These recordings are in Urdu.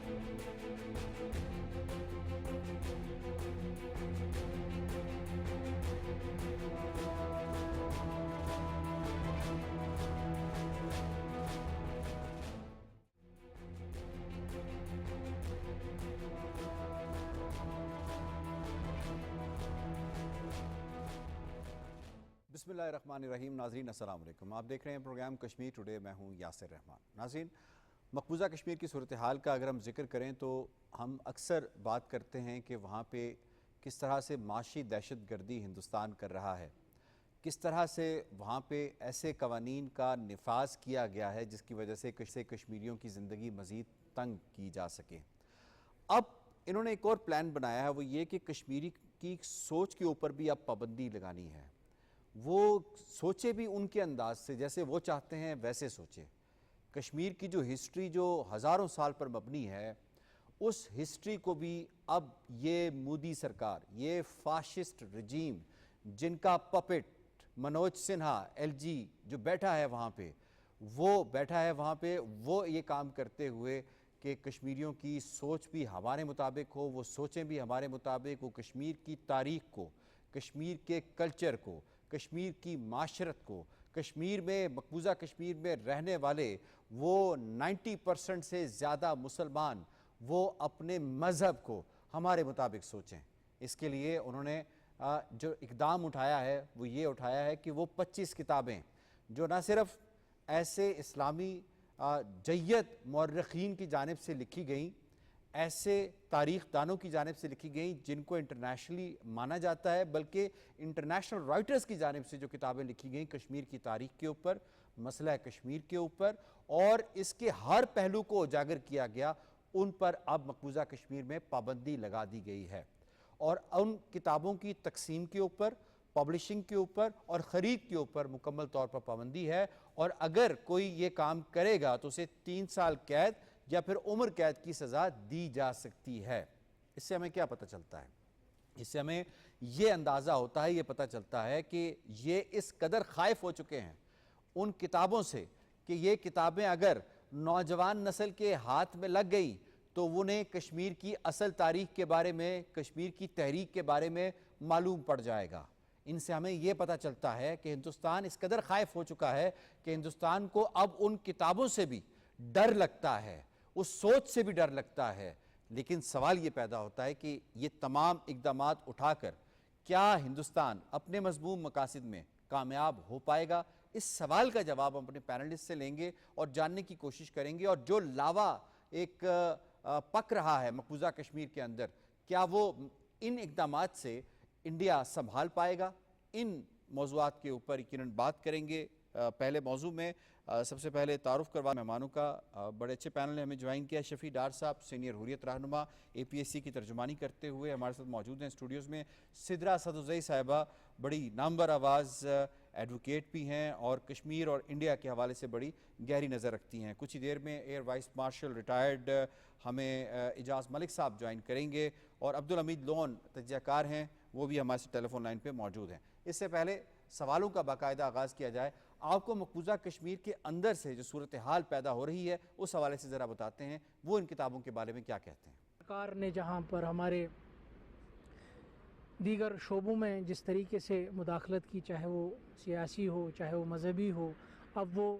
بسم اللہ الرحمن الرحیم. ناظرین السلام علیکم. آپ دیکھ رہے ہیں پروگرام کشمیر ٹوڈے. میں ہوں یاسر رحمان. ناظرین، مقبوضہ کشمیر کی صورتحال کا اگر ہم ذکر کریں تو ہم اکثر بات کرتے ہیں کہ وہاں پہ کس طرح سے معاشی دہشت گردی ہندوستان کر رہا ہے، کس طرح سے وہاں پہ ایسے قوانین کا نفاذ کیا گیا ہے جس کی وجہ سے کشمیریوں کی زندگی مزید تنگ کی جا سکے. اب انہوں نے ایک اور پلان بنایا ہے، وہ یہ کہ کشمیری کی سوچ کے اوپر بھی اب پابندی لگانی ہے. وہ سوچے بھی ان کے انداز سے جیسے وہ چاہتے ہیں ویسے سوچے. کشمیر کی جو ہسٹری جو ہزاروں سال پر مبنی ہے، اس ہسٹری کو بھی اب یہ مودی سرکار، یہ فاشسٹ رجیم جن کا puppet Manoj Sinha L G جو بیٹھا ہے وہاں پہ، وہ یہ کام کرتے ہوئے کہ کشمیریوں کی سوچ بھی ہمارے مطابق ہو، وہ سوچیں بھی ہمارے مطابق، وہ کشمیر کی تاریخ کو، کشمیر کے کلچر کو، کشمیر کی معاشرت کو، کشمیر میں مقبوضہ کشمیر میں رہنے والے وہ 90% سے زیادہ مسلمان وہ اپنے مذہب کو ہمارے مطابق سوچیں. اس کے لیے انہوں نے جو اقدام اٹھایا ہے وہ یہ اٹھایا ہے کہ وہ 25 کتابیں جو نہ صرف ایسے اسلامی جید مورخین کی جانب سے لکھی گئیں، ایسے تاریخ دانوں کی جانب سے لکھی گئیں جن کو انٹرنیشنلی مانا جاتا ہے، بلکہ انٹرنیشنل رائٹرز کی جانب سے جو کتابیں لکھی گئیں کشمیر کی تاریخ کے اوپر، مسئلہ کشمیر کے اوپر، اور اس کے ہر پہلو کو اجاگر کیا گیا، ان پر اب مقبوضہ کشمیر میں پابندی لگا دی گئی ہے. اور ان کتابوں کی تقسیم کے اوپر، پبلشنگ کے اوپر اور خرید کے اوپر مکمل طور پر پابندی ہے. اور اگر کوئی یہ کام کرے گا تو اسے 3 سال قید یا پھر عمر قید کی سزا دی جا سکتی ہے. اس سے ہمیں کیا پتہ چلتا ہے؟ اس سے ہمیں یہ اندازہ ہوتا ہے، یہ پتہ چلتا ہے کہ یہ اس قدر خائف ہو چکے ہیں ان کتابوں سے کہ یہ کتابیں اگر نوجوان نسل کے ہاتھ میں لگ گئی تو انہیں کشمیر کی اصل تاریخ کے بارے میں، کشمیر کی تحریک کے بارے میں معلوم پڑ جائے گا. ان سے ہمیں یہ پتہ چلتا ہے کہ ہندوستان اس قدر خائف ہو چکا ہے کہ ہندوستان کو اب ان کتابوں سے بھی ڈر لگتا ہے، اس سوچ سے بھی ڈر لگتا ہے. لیکن سوال یہ پیدا ہوتا ہے کہ یہ تمام اقدامات اٹھا کر کیا ہندوستان اپنے مذموم مقاصد میں کامیاب ہو پائے گا؟ اس سوال کا جواب ہم اپنے پینلسٹ سے لیں گے اور جاننے کی کوشش کریں گے. اور جو لاوا ایک پک رہا ہے مقبوضہ کشمیر کے اندر، کیا وہ ان اقدامات سے انڈیا سنبھال پائے گا؟ ان موضوعات کے اوپر یقیناً بات کریں گے. پہلے موضوع میں سب سے پہلے تعارف کروا مہمانوں کا. بڑے اچھے پینل نے ہمیں جوائن کیا. شفیع ڈار صاحب سینئر حریت رہنما، APSC کی ترجمانی کرتے ہوئے ہمارے ساتھ موجود ہیں اسٹوڈیوز میں. سدرا اسدالزئی صاحبہ بڑی نامور آواز ایڈوکیٹ بھی ہیں اور کشمیر اور انڈیا کے حوالے سے بڑی گہری نظر رکھتی ہیں. کچھ ہی دیر میں ایئر وائس مارشل ریٹائرڈ ہمیں اعجاز ملک صاحب جوائن کریں گے اور عبدالحمید لون تجزیہ کار ہیں، وہ بھی ہمارے ٹیلی فون لائن پہ موجود ہیں. اس سے پہلے سوالوں کا باقاعدہ آغاز کیا جائے. آپ کو مقبوضہ کشمیر کے اندر سے جو صورتحال پیدا ہو رہی ہے اس حوالے سے ذرا بتاتے ہیں، وہ ان کتابوں کے بارے میں کیا کہتے ہیں؟ سرکار نے جہاں پر ہمارے دیگر شعبوں میں جس طریقے سے مداخلت کی، چاہے وہ سیاسی ہو چاہے وہ مذہبی ہو، اب وہ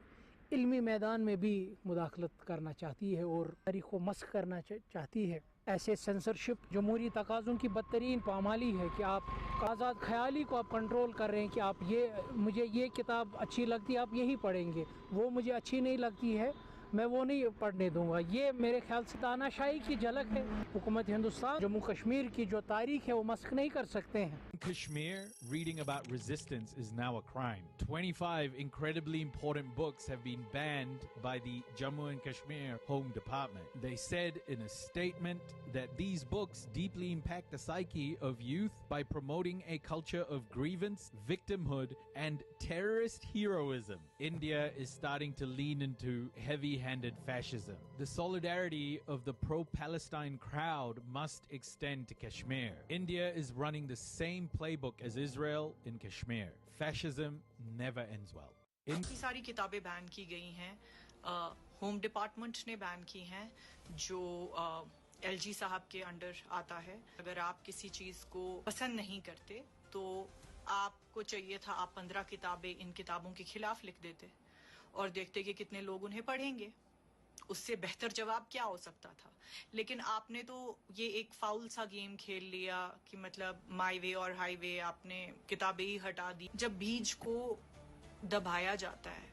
علمی میدان میں بھی مداخلت کرنا چاہتی ہے اور تاریخ کو مسخ کرنا چاہتی ہے. ایسے سینسرشپ جمہوری تقاضوں کی بدترین پامالی ہے کہ آپ آزاد خیالی کو آپ کنٹرول کر رہے ہیں کہ آپ مجھے یہ کتاب اچھی لگتی ہے آپ یہی پڑھیں گے، وہ مجھے اچھی نہیں لگتی ہے میں وہ نہیں پڑھنے دوں گا. یہ میرے خیال سے تاناشاہی کی جھلک ہے. حکومت ہندوستان جموں کشمیر کی جو تاریخ ہے وہ مسخ نہیں کر سکتے ہیں. Kashmir, reading about resistance is now a crime. 25 incredibly important books have been banned by the Jammu and Kashmir Home Department. They said in a statement that these books deeply impact the psyche of youth by promoting a culture of grievance, victimhood, and terrorist heroism. India is starting to lean into heavy-handed fascism. The solidarity of the pro-Palestine crowd must extend to Kashmir. India is running the same playbook as Israel in Kashmir. Fascism never ends well. ساری کتابیں بین کی گئی ہیں ہوم ڈپارٹمنٹ نے بین کی ہیں جو ایل جی صاحب کے انڈر آتا ہے. اگر آپ کسی چیز کو پسند نہیں کرتے تو آپ کو چاہیے تھا آپ 15 کتابیں ان کتابوں کے خلاف لکھ دیتے اور دیکھتے کہ کتنے لوگ انہیں پڑھیں گے. اس سے بہتر جواب کیا ہو سکتا تھا؟ لیکن آپ نے تو یہ ایک فاؤل سا گیم کھیل لیا کہ مطلب مائی وے اور ہائی وے، آپ نے کتابیں ہی ہٹا دی. جب بیج کو دبایا جاتا ہے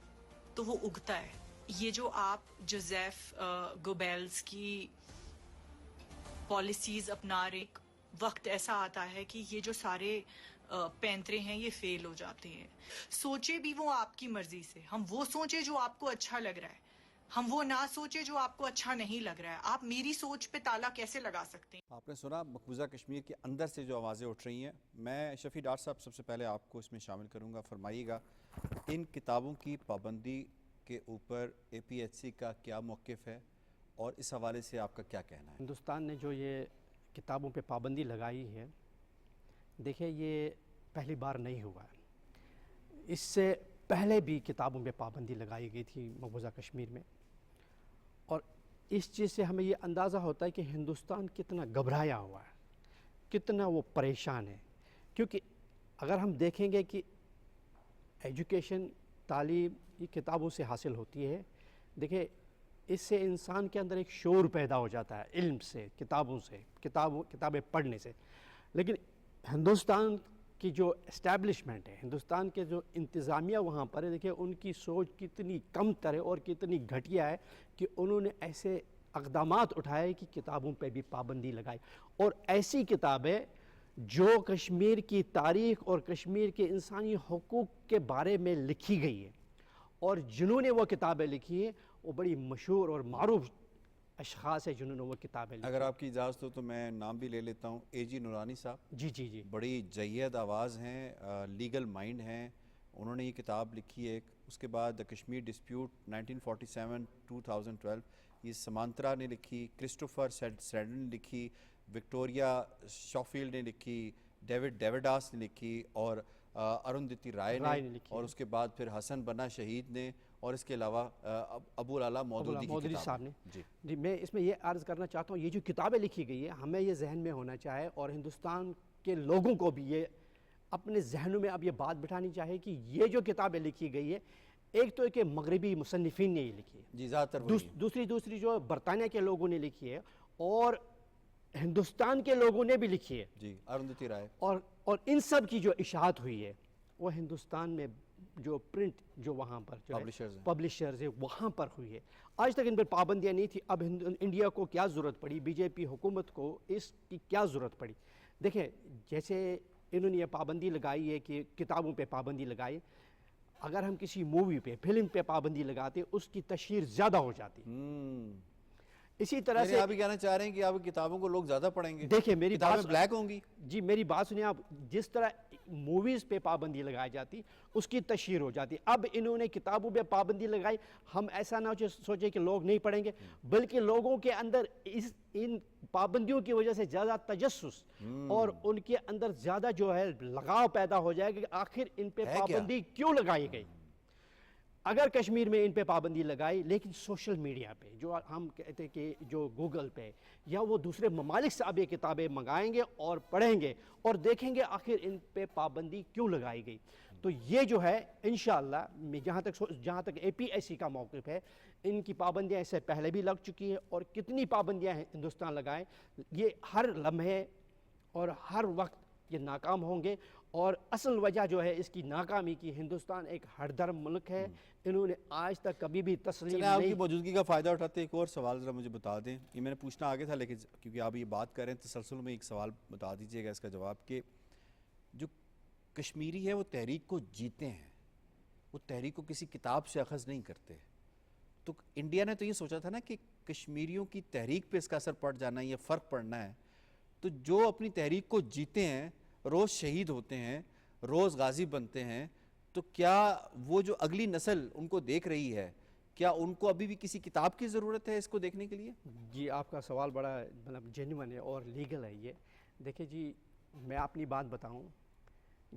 تو وہ اگتا ہے. یہ جو آپ جوزیف گوبیلز کی پالیسیز اپنا رہے، وقت ایسا آتا ہے کہ یہ جو سارے پینترے ہیں یہ فیل ہو جاتے ہیں. سوچے بھی وہ آپ کی مرضی سے، ہم وہ سوچے جو آپ کو اچھا لگ رہا ہے، ہم وہ نہ سوچے جو آپ کو اچھا نہیں لگ رہا ہے. آپ میری سوچ پہ تالا کیسے لگا سکتے ہیں؟ آپ نے سنا مقبوضہ کشمیر کے اندر سے جو آوازیں اٹھ رہی ہیں. میں شفیع ڈار صاحب سب سے پہلے آپ کو اس میں شامل کروں گا. فرمائیے گا ان کتابوں کی پابندی کے اوپر اے پی ایچ سی کا کیا موقف ہے اور اس حوالے سے آپ کا کیا کہنا ہے؟ ہندوستان نے جو یہ کتابوں پہ پابندی لگائی ہے، دیکھیں یہ پہلی بار نہیں ہوا ہے. اس سے پہلے بھی کتابوں پہ پابندی لگائی گئی تھی مقبوضہ کشمیر میں، اور اس چیز سے ہمیں یہ اندازہ ہوتا ہے کہ ہندوستان کتنا گھبرایا ہوا ہے، کتنا وہ پریشان ہے. کیونکہ اگر ہم دیکھیں گے کہ ایجوکیشن، تعلیم یہ کتابوں سے حاصل ہوتی ہے. دیکھیں اس سے انسان کے اندر ایک شعور پیدا ہو جاتا ہے، علم سے، کتابوں سے، کتابیں پڑھنے سے. لیکن ہندوستان کی جو اسٹیبلشمنٹ ہے، ہندوستان کے جو انتظامیہ وہاں پر ہے، دیکھیں ان کی سوچ کتنی کم تر ہے اور کتنی گھٹیا ہے کہ انہوں نے ایسے اقدامات اٹھائے کہ کتابوں پہ بھی پابندی لگائی. اور ایسی کتابیں جو کشمیر کی تاریخ اور کشمیر کے انسانی حقوق کے بارے میں لکھی گئی ہے، اور جنہوں نے وہ کتابیں لکھی ہیں وہ بڑی مشہور اور معروف اشخاص ہیں جنہوں نے وہ کتابیں لکھی. اگر آپ کی اجازت ہو تو میں نام بھی لے لیتا ہوں. اے جی نورانی صاحب، جی جی جی بڑی جید آواز ہیں، لیگل مائنڈ ہیں. انہوں نے یہ کتاب لکھی ہے. اس کے بعد کشمیر ڈسپیوٹ 1947-2012 یہ سمانترا نے لکھی. کرسٹوفر سیڈن نے لکھی. وکٹوریا شوفیلڈ نے لکھی. ڈیوڈاس نے لکھی. اور اروندھتی رائے نے لکھی. اور اس کے بعد پھر حسن بنا شہید نے. اور اس کے علاوہ ابو العلا مودودی کی صاحب نے. جی جی میں اس میں یہ عرض کرنا چاہتا ہوں، یہ جو کتابیں لکھی گئی ہے ہمیں یہ ذہن میں ہونا چاہے، اور ہندوستان کے لوگوں کو بھی یہ اپنے ذہنوں میں اب یہ بات بٹھانی چاہیے کہ یہ جو کتابیں لکھی گئی ہے، ایک تو کہ مغربی مصنفین نے یہ لکھی ہے، جی زیادہ تر دوسری جو برطانیہ کے لوگوں نے لکھی ہے اور ہندوستان کے لوگوں نے بھی لکھی ہے، جی اروندھتی رائے، اور ان سب کی جو اشاعت ہوئی ہے وہ ہندوستان میں جو پرنٹ جو وہاں پر جو پبلشرز ہیں وہاں پر ہوئی ہے. آج تک ان پر پابندیاں نہیں تھی. اب انڈیا کو کیا ضرورت پڑی، بی جے پی حکومت کو اس کی کیا ضرورت پڑی؟ دیکھیں جیسے انہوں نے یہ پابندی لگائی ہے کہ کتابوں پہ پابندی لگائی، اگر ہم کسی مووی پہ، فلم پہ پابندی لگاتے اس کی تشہیر زیادہ ہو جاتی. اسی طرح سے آپ کہنا چاہ رہے ہیں کہ آپ کتابوں کو لوگ زیادہ پڑھیں گے؟ دیکھیں میری بات بلیک ہوں گی. جی میری بات سنیں آپ. جس طرح موویز پہ پابندی لگائی جاتی اس کی تشہیر ہو جاتی، اب انہوں نے کتابوں پہ پابندی لگائی. ہم ایسا نہ سوچے کہ لوگ نہیں پڑھیں گے، بلکہ لوگوں کے اندر ان پابندیوں کی وجہ سے زیادہ تجسس اور ان کے اندر زیادہ جو ہے لگاؤ پیدا ہو جائے گا کہ آخر ان پہ پابندی کیوں لگائی گئی. اگر کشمیر میں ان پہ پابندی لگائی، لیکن سوشل میڈیا پہ جو ہم کہتے ہیں کہ جو گوگل پہ یا وہ دوسرے ممالک سے اب یہ کتابیں منگائیں گے اور پڑھیں گے اور دیکھیں گے آخر ان پہ پابندی کیوں لگائی گئی. تو یہ جو ہے انشاءاللہ جہاں تک اے پی ایس سی کا موقف ہے، ان کی پابندیاں اس سے پہلے بھی لگ چکی ہیں، اور کتنی پابندیاں ہندوستان لگائیں یہ ہر لمحے اور ہر وقت یہ ناکام ہوں گے. اور اصل وجہ جو ہے اس کی ناکامی کی، ہندوستان ایک ہر دھرم ملک ہے، انہوں نے آج تک کبھی بھی تسلیم آپ کی نہیں. موجودگی کا فائدہ اٹھاتے ایک اور سوال ذرا مجھے بتا دیں. یہ میں نے پوچھنا آگے تھا لیکن کیونکہ آپ یہ بات کر رہے ہیں تسلسل میں ایک سوال بتا دیجیے گا اس کا جواب. کہ جو کشمیری ہے وہ تحریک کو جیتے ہیں، وہ تحریک کو کسی کتاب سے اخذ نہیں کرتے. تو انڈیا نے تو یہ سوچا تھا نا کہ کشمیریوں کی تحریک پہ اس کا اثر پڑ جانا ہے، یہ فرق پڑنا ہے. تو جو اپنی تحریک کو جیتے ہیں، روز شہید ہوتے ہیں، روز غازی بنتے ہیں، تو کیا وہ جو اگلی نسل ان کو دیکھ رہی ہے، کیا ان کو ابھی بھی کسی کتاب کی ضرورت ہے اس کو دیکھنے کے لیے؟ جی آپ کا سوال بڑا مطلب جینوئن ہے اور لیگل ہے. یہ دیکھیں جی میں اپنی بات بتاؤں،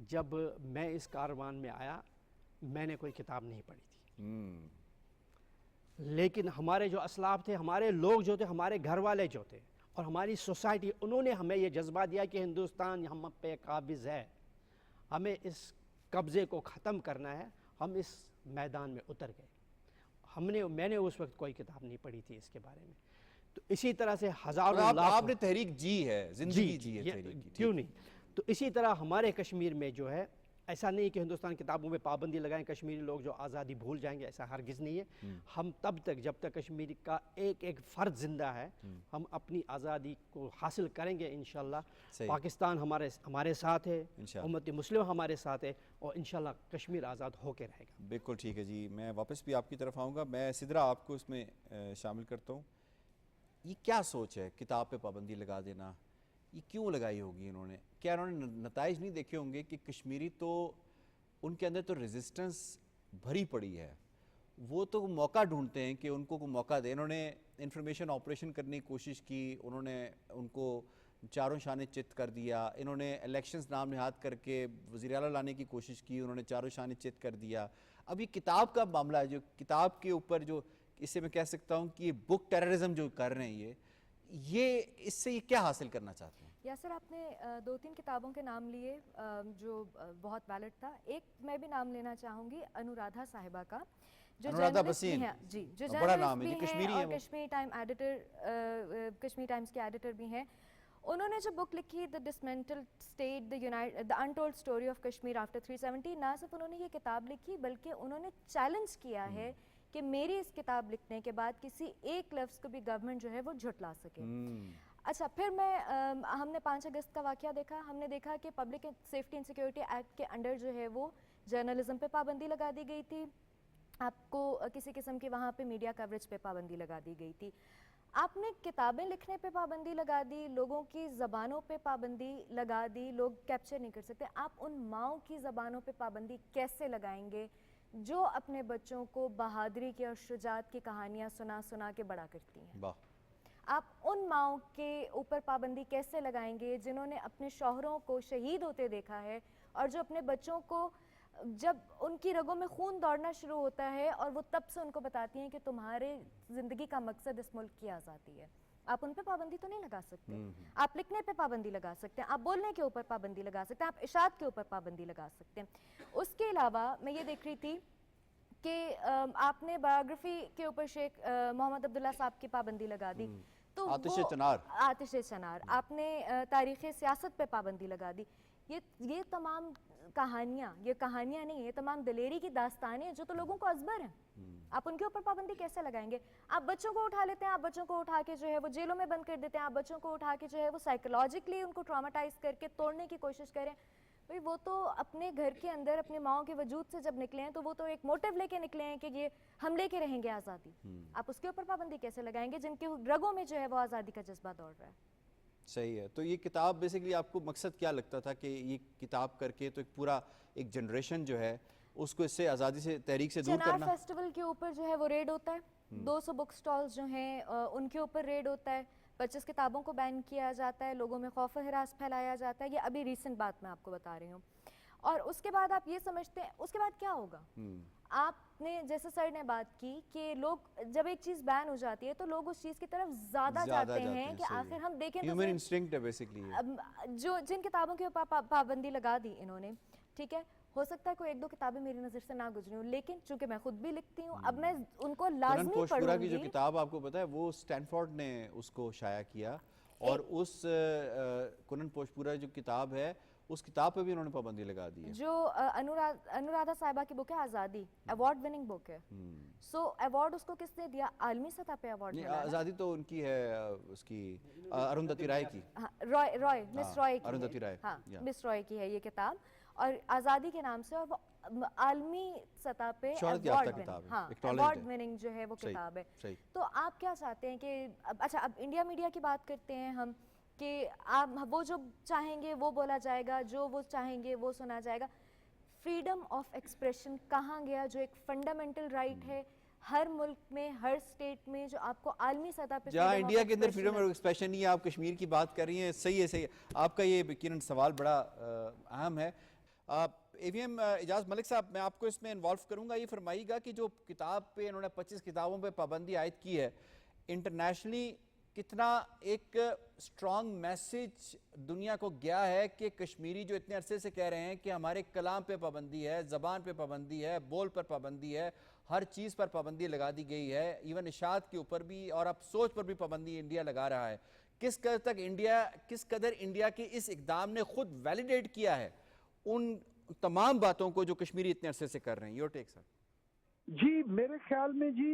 جب میں اس کاروان میں آیا میں نے کوئی کتاب نہیں پڑھی تھی، لیکن ہمارے جو اسلاف تھے, ہمارے لوگ جو تھے, ہمارے گھر والے جو تھے اور ہماری سوسائٹی, انہوں نے ہمیں یہ جذبہ دیا کہ ہندوستان ہم پہ قابض ہے, ہمیں اس قبضے کو ختم کرنا ہے. ہم اس میدان میں اتر گئے. میں نے اس وقت کوئی کتاب نہیں پڑھی تھی اس کے بارے میں. تو اسی طرح سے ہزاروں لاکھ آپ نے تحریک جی ہے, زندگی جی ہے تحریک کی. کیوں نہیں. تو اسی طرح ہمارے کشمیر میں جو ہے, ایسا نہیں کہ ہندوستان کتابوں میں پابندی لگائیں کشمیری لوگ جو آزادی بھول جائیں گے, ایسا ہرگز نہیں ہے. ہم تب تک جب تک کشمیری کا ایک ایک فرد زندہ ہے, ہم اپنی آزادی کو حاصل کریں گے انشاءاللہ. پاکستان ہمارے ساتھ ہے, امت مسلم ہمارے ساتھ ہے, اور انشاءاللہ کشمیر آزاد ہو کے رہے گا. بالکل ٹھیک ہے جی, میں واپس بھی آپ کی طرف آؤں گا. میں سدرا آپ کو اس میں شامل کرتا ہوں. یہ کیا سوچ ہے کتاب پہ پابندی لگا دینا, یہ کیوں لگائی ہوگی انہوں نے؟ کیا انہوں نے نتائج نہیں دیکھے ہوں گے کہ کشمیری تو ان کے اندر تو ریزسٹنس بھری پڑی ہے, وہ تو موقع ڈھونڈتے ہیں کہ ان کو کوئی موقع دے. انہوں نے انفارمیشن آپریشن کرنے کی کوشش کی, انہوں نے ان کو چاروں شانے چت کر دیا. انہوں نے الیکشنز نام نہاد کر کے وزیر اعلیٰ لانے کی کوشش کی, انہوں نے چاروں شانے چت کر دیا. اب یہ کتاب کا معاملہ ہے, جو کتاب کے اوپر جو اس سے میں کہہ سکتا ہوں کہ یہ بک ٹیررزم جو کر رہے ہیں, یہ اس سے یہ کیا حاصل کرنا چاہتے ہیں؟ یاسر, آپ نے 2-3 کتابوں کے نام لیے جو بہت ویلڈ تھا. ایک میں بھی نام لینا چاہوں گی انورادھا صاحبہ کا, جو جرنلسٹ بھی ہیں. جی, جو جرنلسٹ بھی ہیں اور کشمیر ٹائمز کے ایڈیٹر بھی ہیں. انہوں نے جو بک لکھی the dismantled state the untold story of Kashmir after 370, نہ صرف انہوں نے یہ کتاب لکھی بلکہ انہوں نے چیلنج کیا ہے کہ میری اس کتاب لکھنے کے بعد کسی ایک لفظ کو بھی گورنمنٹ جو ہے وہ جھٹلا سکے. اچھا, پھر ہم نے 5 اگست کا واقعہ دیکھا. ہم نے دیکھا کہ public safety and security act کے انڈر جو ہے وہ جرنلزم پہ پابندی لگا دی گئی تھی. آپ کو کسی قسم کی وہاں پہ میڈیا کوریج پہ پابندی لگا دی گئی تھی. آپ نے کتابیں لکھنے پہ پابندی لگا دی, لوگوں کی زبانوں پہ پابندی لگا دی, لوگ کیپچر نہیں کر سکتے. آپ ان ماؤں کی زبانوں پہ پابندی کیسے لگائیں گے جو اپنے بچوں کو بہادری کی اور شجاعت کی کہانیاں سنا کے بڑا کرتی ہیں؟ آپ ان ماؤں کے اوپر پابندی کیسے لگائیں گے جنہوں نے اپنے شوہروں کو شہید ہوتے دیکھا ہے, اور جو اپنے بچوں کو جب ان کی رگوں میں خون دوڑنا شروع ہوتا ہے اور وہ تب سے ان کو بتاتی ہیں کہ تمہارے زندگی کا مقصد اس ملک کی آزادی ہے؟ آپ ان پہ پابندی تو نہیں لگا سکتے. آپ لکھنے پہ پابندی لگا سکتے ہیں, آپ بولنے کے اوپر پابندی لگا سکتے ہیں, آپ اشاعت کے اوپر پابندی لگا سکتے ہیں. اس کے علاوہ میں یہ دیکھ رہی تھی کہ آپ نے بایوگرافی کے اوپر شیخ محمد عبداللہ صاحب کی پابندی لگا دی. تو آتش چنار. آپ نے تاریخ سیاست پہ پابندی لگا دی. یہ تمام کہانیاں, یہ کہانیاں نہیں, یہ تمام دلیری کی داستانیں جو تو لوگوں کو ازبر ہیں, آپ ان کے اوپر پابندی کیسے لگائیں گے؟ آپ بچوں کو اٹھا لیتے ہیں, آپ بچوں کو اٹھا کے جو ہے وہ جیلوں میں بند کر دیتے ہیں, آپ بچوں کو اٹھا کے جو ہے وہ سائیکولوجیکلی ان کو ٹراماٹائز کر کے توڑنے کی کوشش کریں. بھئی وہ تو اپنے گھر کے اندر اپنے ماؤں کے وجود سے جب نکلے ہیں تو وہ تو ایک موٹیو لے کے نکلے ہیں کہ یہ ہم لے کے رہیں گے آزادی. آپ اس کے اوپر پابندی کیسے لگائیں گے جن کے رگوں میں جو ہے وہ آزادی کا جذبہ دوڑ رہا ہے؟ صحیح ہے. تو یہ کتاب بیسیکلی آپ کو مقصد کیا لگتا تھا کہ یہ کتاب کر کے تو ایک پورا ایک جنریشن جو ہے اس کو اس سے آزادی سے تحریک سے دور کرنا؟ چنار فیسٹیول کے اوپر جو ہے وہ ریڈ ہوتا ہے, 200 بک سٹالز جو ہیں ان کے اوپر ریڈ ہوتا ہے, 25 کتابوں کو بین کیا جاتا ہے, لوگوں میں خوف و ہراس پھیلایا جاتا ہے. یہ ابھی ریسنٹ بات میں آپ کو بتا رہی ہوں. اور اس کے بعد آپ یہ سمجھتے ہیں اس کے بعد کیا ہوگا؟ آپ نے جیسے سر نے بات کی کہ لوگ جب ایک چیز بین ہو جاتی ہے تو لوگ اس چیز کی طرف زیادہ جاتے ہیں کہ آخر ہم دیکھیں ہیومن انسٹنکٹ ہے بیسیکلی. جو جن کتابوں کے اوپر پابندی لگا دی انہوں نے, ٹھیک ہے, ہو سکتا ہے کوئی 1-2 کتابیں میری نظر سے نہ گزری ہوں, لیکن چونکہ میں خود بھی لکھتی ہوں اب میں ان کو لازمی پڑھوں گی. کی جو کتاب آپ کو پتہ ہے وہ اسٹینفورڈ نے اس کو شائع کیا, اور اس کنن پوشپورا جو کتاب ہے اس کتاب پہ بھی انہوں نے پابندی لگا دی ہے. جو انورادھا صاحبہ کی بک ہے آزادی, ایوارڈ وننگ بک ہے. سو ایوارڈ اس کو کس نے دیا؟ عالمی سطح پہ ایوارڈ ملا. آزادی تو ان کی ہے, اس کی اروندھتی رائے کی, رائے مس رائے کی, اروندھتی رائے, ہاں مس رائے کی ہے یہ کتاب, اور آزادی کے نام سے, اور وہ عالمی سطح پہ ایوارڈ وننگ جو ہے وہ کتاب ہے. تو آپ کیا چاہتے ہیں کہ اچھا اب انڈیا میڈیا کی بات کرتے ہیں ہم کہ آپ وہ جو چاہیں گے وہ بولا جائے گا, جو وہ چاہیں گے وہ سنا جائے گا. فریڈم آف ایکسپریشن کہاں گیا جو ایک فنڈامنٹل رائٹ ہے ہر ملک میں, ہر اسٹیٹ میں, جو آپ کو عالمی سطح پہ جہاں انڈیا کے اندر فریڈم آف ایکسپریشن نہیں ہے, آپ کشمیر کی بات کر رہی ہیں, صحیح ہے, صحیح ہے. آپ کا یہ یقیناً سوال بڑا اہم ہے. AVM اعجاز ملک صاحب، میں آپ کو اس میں انوالو کروں گا. یہ فرمائیے گا کہ جو کتاب پہ انہوں نے 25 کتابوں پہ پابندی عائد کی ہے، انٹرنیشنلی کتنا ایک سٹرانگ میسیج دنیا کو گیا ہے کہ کشمیری جو اتنے عرصے سے کہہ رہے ہیں کہ ہمارے کلام پہ پابندی ہے، زبان پہ پابندی ہے، بول پر پابندی ہے، ہر چیز پر پابندی لگا دی گئی ہے، ایون اشاعت کے اوپر بھی، اور اب سوچ پر بھی پابندی انڈیا لگا رہا ہے. کس قدر انڈیا کے اس اقدام نے خود ویلیڈیٹ کیا ہے ان تمام باتوں کو جو کشمیری اتنے عرصے سے کر رہے ہیں؟ یور ٹیک سر. جی میرے خیال میں جی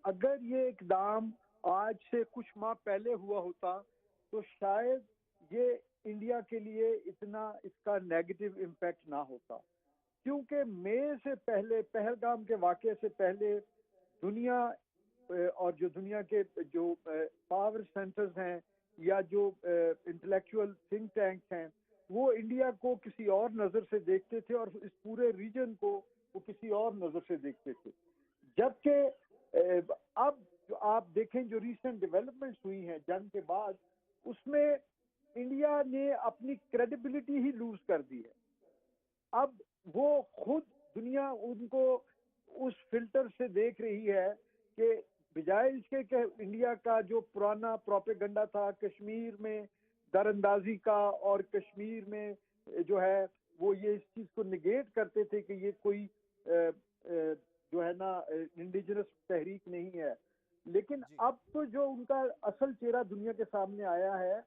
اگر یہ اقدام آج سے کچھ ماہ پہلے ہوا ہوتا تو شاید یہ انڈیا کے لیے اتنا اس کا نیگیٹو امپیکٹ نہ ہوتا، کیونکہ مئی سے پہلے، پہلگام کے واقعے سے پہلے دنیا اور جو دنیا کے جو پاور سینٹرز ہیں یا جو انٹلیکچوئل تھنک ٹینکس ہیں وہ انڈیا کو کسی اور نظر سے دیکھتے تھے اور اس پورے ریجن کو وہ کسی اور نظر سے دیکھتے تھے. جبکہ اب جو آپ دیکھیں جو ریسنٹ ڈیولپمنٹس ہوئی ہیں جنگ کے بعد، اس میں انڈیا نے اپنی کریڈیبلٹی ہی لوز کر دی ہے. اب وہ خود دنیا ان کو اس فلٹر سے دیکھ رہی ہے کہ بجائے اس کے کہ انڈیا کا جو پرانا پروپیگنڈا تھا کشمیر میں در اندازی کا اور کشمیر میں جو ہے وہ یہ اس چیز کو نگیٹ کرتے تھے کہ یہ کوئی جو ہے نا انڈیجنس تحریک نہیں ہے، لیکن اب تو جو ان کا اصل چہرہ دنیا کے سامنے آیا ہے،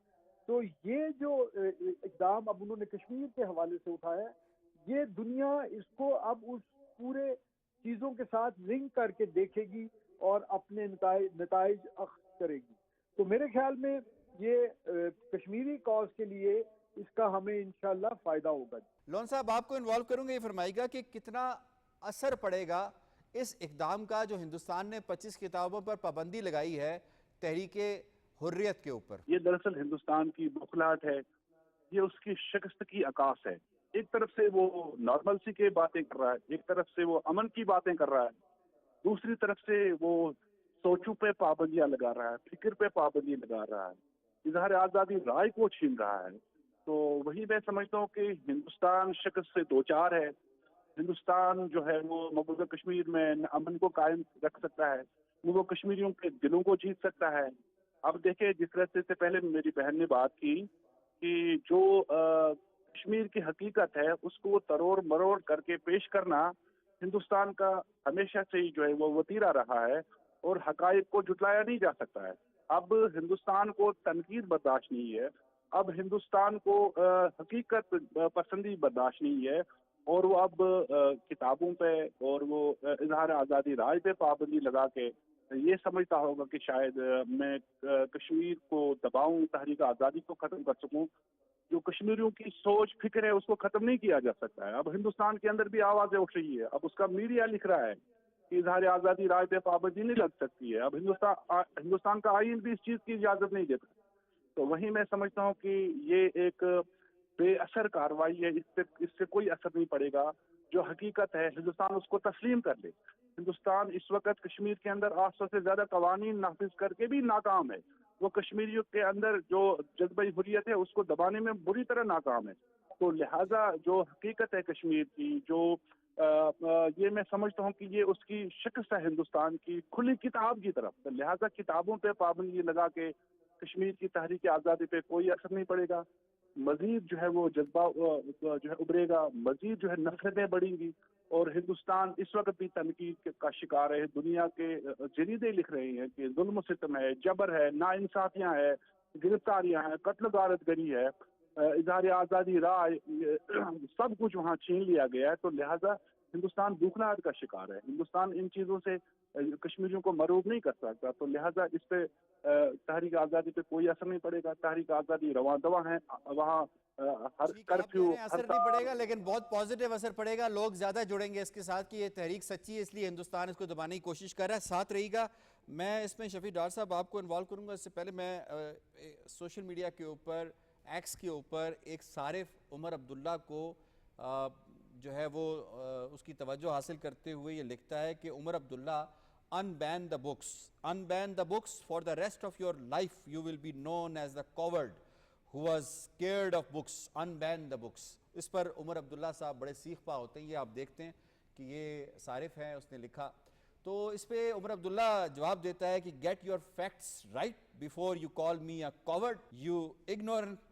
تو یہ جو اقدام اب انہوں نے کشمیر کے حوالے سے اٹھایا ہے، یہ دنیا اس کو اب اس پورے چیزوں کے ساتھ لنک کر کے دیکھے گی اور اپنے نتائج اخذ کرے گی. تو میرے خیال میں یہ کشمیری کاز کے لیے اس کا ہمیں انشاءاللہ فائدہ ہوگا. لون صاحب آپ کو انوالو کروں گا. یہ فرمائیے گا کہ کتنا اثر پڑے گا اس اقدام کا جو ہندوستان نے 25 کتابوں پر پابندی لگائی ہے تحریک حریت کے اوپر؟ یہ دراصل ہندوستان کی بخلاہٹ ہے، یہ اس کی شکست کی عکاس ہے. ایک طرف سے وہ نارملسی کی باتیں کر رہا ہے، ایک طرف سے وہ امن کی باتیں کر رہا ہے، دوسری طرف سے وہ سوچوں پہ پابندیاں لگا رہا ہے، فکر پہ پابندی لگا رہا ہے، اظہار آزادی رائے کو چھین رہا ہے. تو وہی میں سمجھتا ہوں کہ ہندوستان شکست سے دوچار ہے. ہندوستان جو ہے وہ مقبوضہ کشمیر میں امن کو قائم رکھ سکتا ہے، وہ کشمیریوں کے دلوں کو جیت سکتا ہے. اب دیکھیں جس طرح سے پہلے میری بہن نے بات کی کہ جو کشمیر کی حقیقت ہے اس کو تروڑ مروڑ کر کے پیش کرنا ہندوستان کا ہمیشہ سے ہی جو ہے وہ وتیرہ رہا ہے اور حقائق کو جھٹلایا نہیں جا سکتا ہے. اب ہندوستان کو تنقید برداشت نہیں ہے، اب ہندوستان کو حقیقت پسندی برداشت نہیں ہے، اور وہ اب کتابوں پہ اور وہ اظہار آزادی رائے پہ پابندی لگا کے یہ سمجھتا ہوگا کہ شاید میں کشمیر کو دباؤں، تحریک آزادی کو ختم کر سکوں. جو کشمیریوں کی سوچ فکر ہے اس کو ختم نہیں کیا جا سکتا ہے. اب ہندوستان کے اندر بھی آوازیں اٹھ رہی ہے، اب اس کا میڈیا لکھ رہا ہے کہ اظہار آزادی رائے پہ پابندی نہیں لگ سکتی ہے. اب ہندوستان کا آئین بھی اس چیز کی اجازت نہیں دیتا. تو وہیں میں سمجھتا ہوں کہ یہ ایک بے اثر کارروائی ہے، اس سے کوئی اثر نہیں پڑے گا. جو حقیقت ہے ہندوستان اس کو تسلیم کر لے. ہندوستان اس وقت کشمیر کے اندر 800 سے زیادہ قوانین نافذ کر کے بھی ناکام ہے. وہ کشمیریوں کے اندر جو جذبہ حریت ہے اس کو دبانے میں بری طرح ناکام ہے. تو لہٰذا جو حقیقت ہے کشمیر کی، جو یہ میں سمجھتا ہوں کہ یہ اس کی شکست ہے ہندوستان کی کھلی کتاب کی طرف. لہٰذا کتابوں پہ پابندی لگا کے کشمیر کی تحریک آزادی پہ کوئی اثر نہیں پڑے گا. مزید جو ہے وہ جذبہ جو ہے ابھرے گا، مزید جو ہے نفرتیں بڑھیں گی، اور ہندوستان اس وقت بھی تنقید کا شکار ہے. دنیا کے جریدے لکھ رہے ہیں کہ ظلم و ستم ہے، جبر ہے، ناانصافیاں ہے، گرفتاریاں ہیں، قتل و غارت گری ہے، اظہار آزادی رائے، سب کچھ وہاں چھین لیا گیا ہے. تو لہٰذا ہندوستان بوکھلاہٹ کا شکار ہے. ہندوستان ان چیزوں سے کشمیریوں کو مرعوب نہیں کر سکتا. تو لہٰذا اس پہ تحریک آزادی پہ کوئی اثر نہیں پڑے گا. تحریک آزادی رواں دواں ہے، وہاں ہر کرفیو اثر نہیں پڑے گا، لیکن بہت پازیٹیو اثر پڑے گا. لوگ زیادہ جڑیں گے اس کے ساتھ کہ یہ تحریک سچی ہے، اس لیے ہندوستان اس کو دبانے کی کوشش کر رہا ہے. ساتھ رہی گا. میں اس میں شفیع ڈار صاحب آپ کو انوالو کروں گا. اس سے پہلے میں سوشل میڈیا کے اوپر، ایکس کے اوپر ایک صارف عمر عبداللہ کو جو ہے وہ اس کی توجہ حاصل کرتے ہوئے یہ لکھتا ہے کہ Omar Abdullah unban the books for the rest of your life. You will be known as the coward who was scared of books, unban the books. اس پر عمر عبداللہ صاحب بڑے سیخ پا ہوتے ہیں, یہ آپ دیکھتے ہیں کہ یہ صارف ہیں, اس نے لکھا. تو اس پہ عمر عبداللہ جواب دیتا ہے کہ get your facts right before you call me a coward, you ignorant.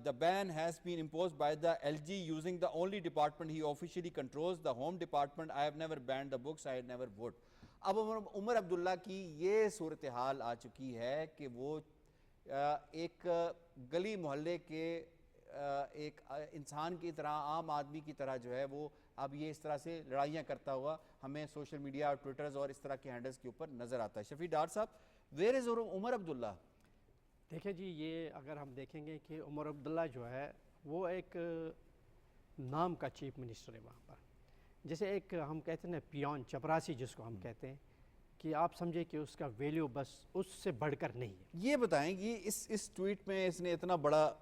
The ban has been imposed by the LG using the only department he officially controls, the home department. I have never banned the books, I never would. اب عمر عبداللہ کی یہ صورتحال آ چکی ہے کہ وہ ایک گلی محلے کے ایک انسان کی طرح, عام آدمی کی طرح جو ہے وہ اب یہ اس طرح سے لڑائیاں کرتا ہوا ہمیں سوشل میڈیا اور ٹویٹرز اور اس طرح کے ہینڈلز کے اوپر نظر آتا ہے. شفیع ڈار صاحب, ویئر از عمر عبداللہ؟ دیکھیں جی, یہ اگر ہم دیکھیں گے کہ عمر عبداللہ جو ہے وہ ایک نام کا چیف منسٹر ہے وہاں پر, جیسے ایک ہم کہتے ہیں نا پیون چپراسی جس کو ہم کہتے ہیں, کہ آپ سمجھے کہ اس کا ویلیو بس اس سے بڑھ کر نہیں ہے. یہ بتائیں کہ اس ٹویٹ میں اس نے اتنا بڑا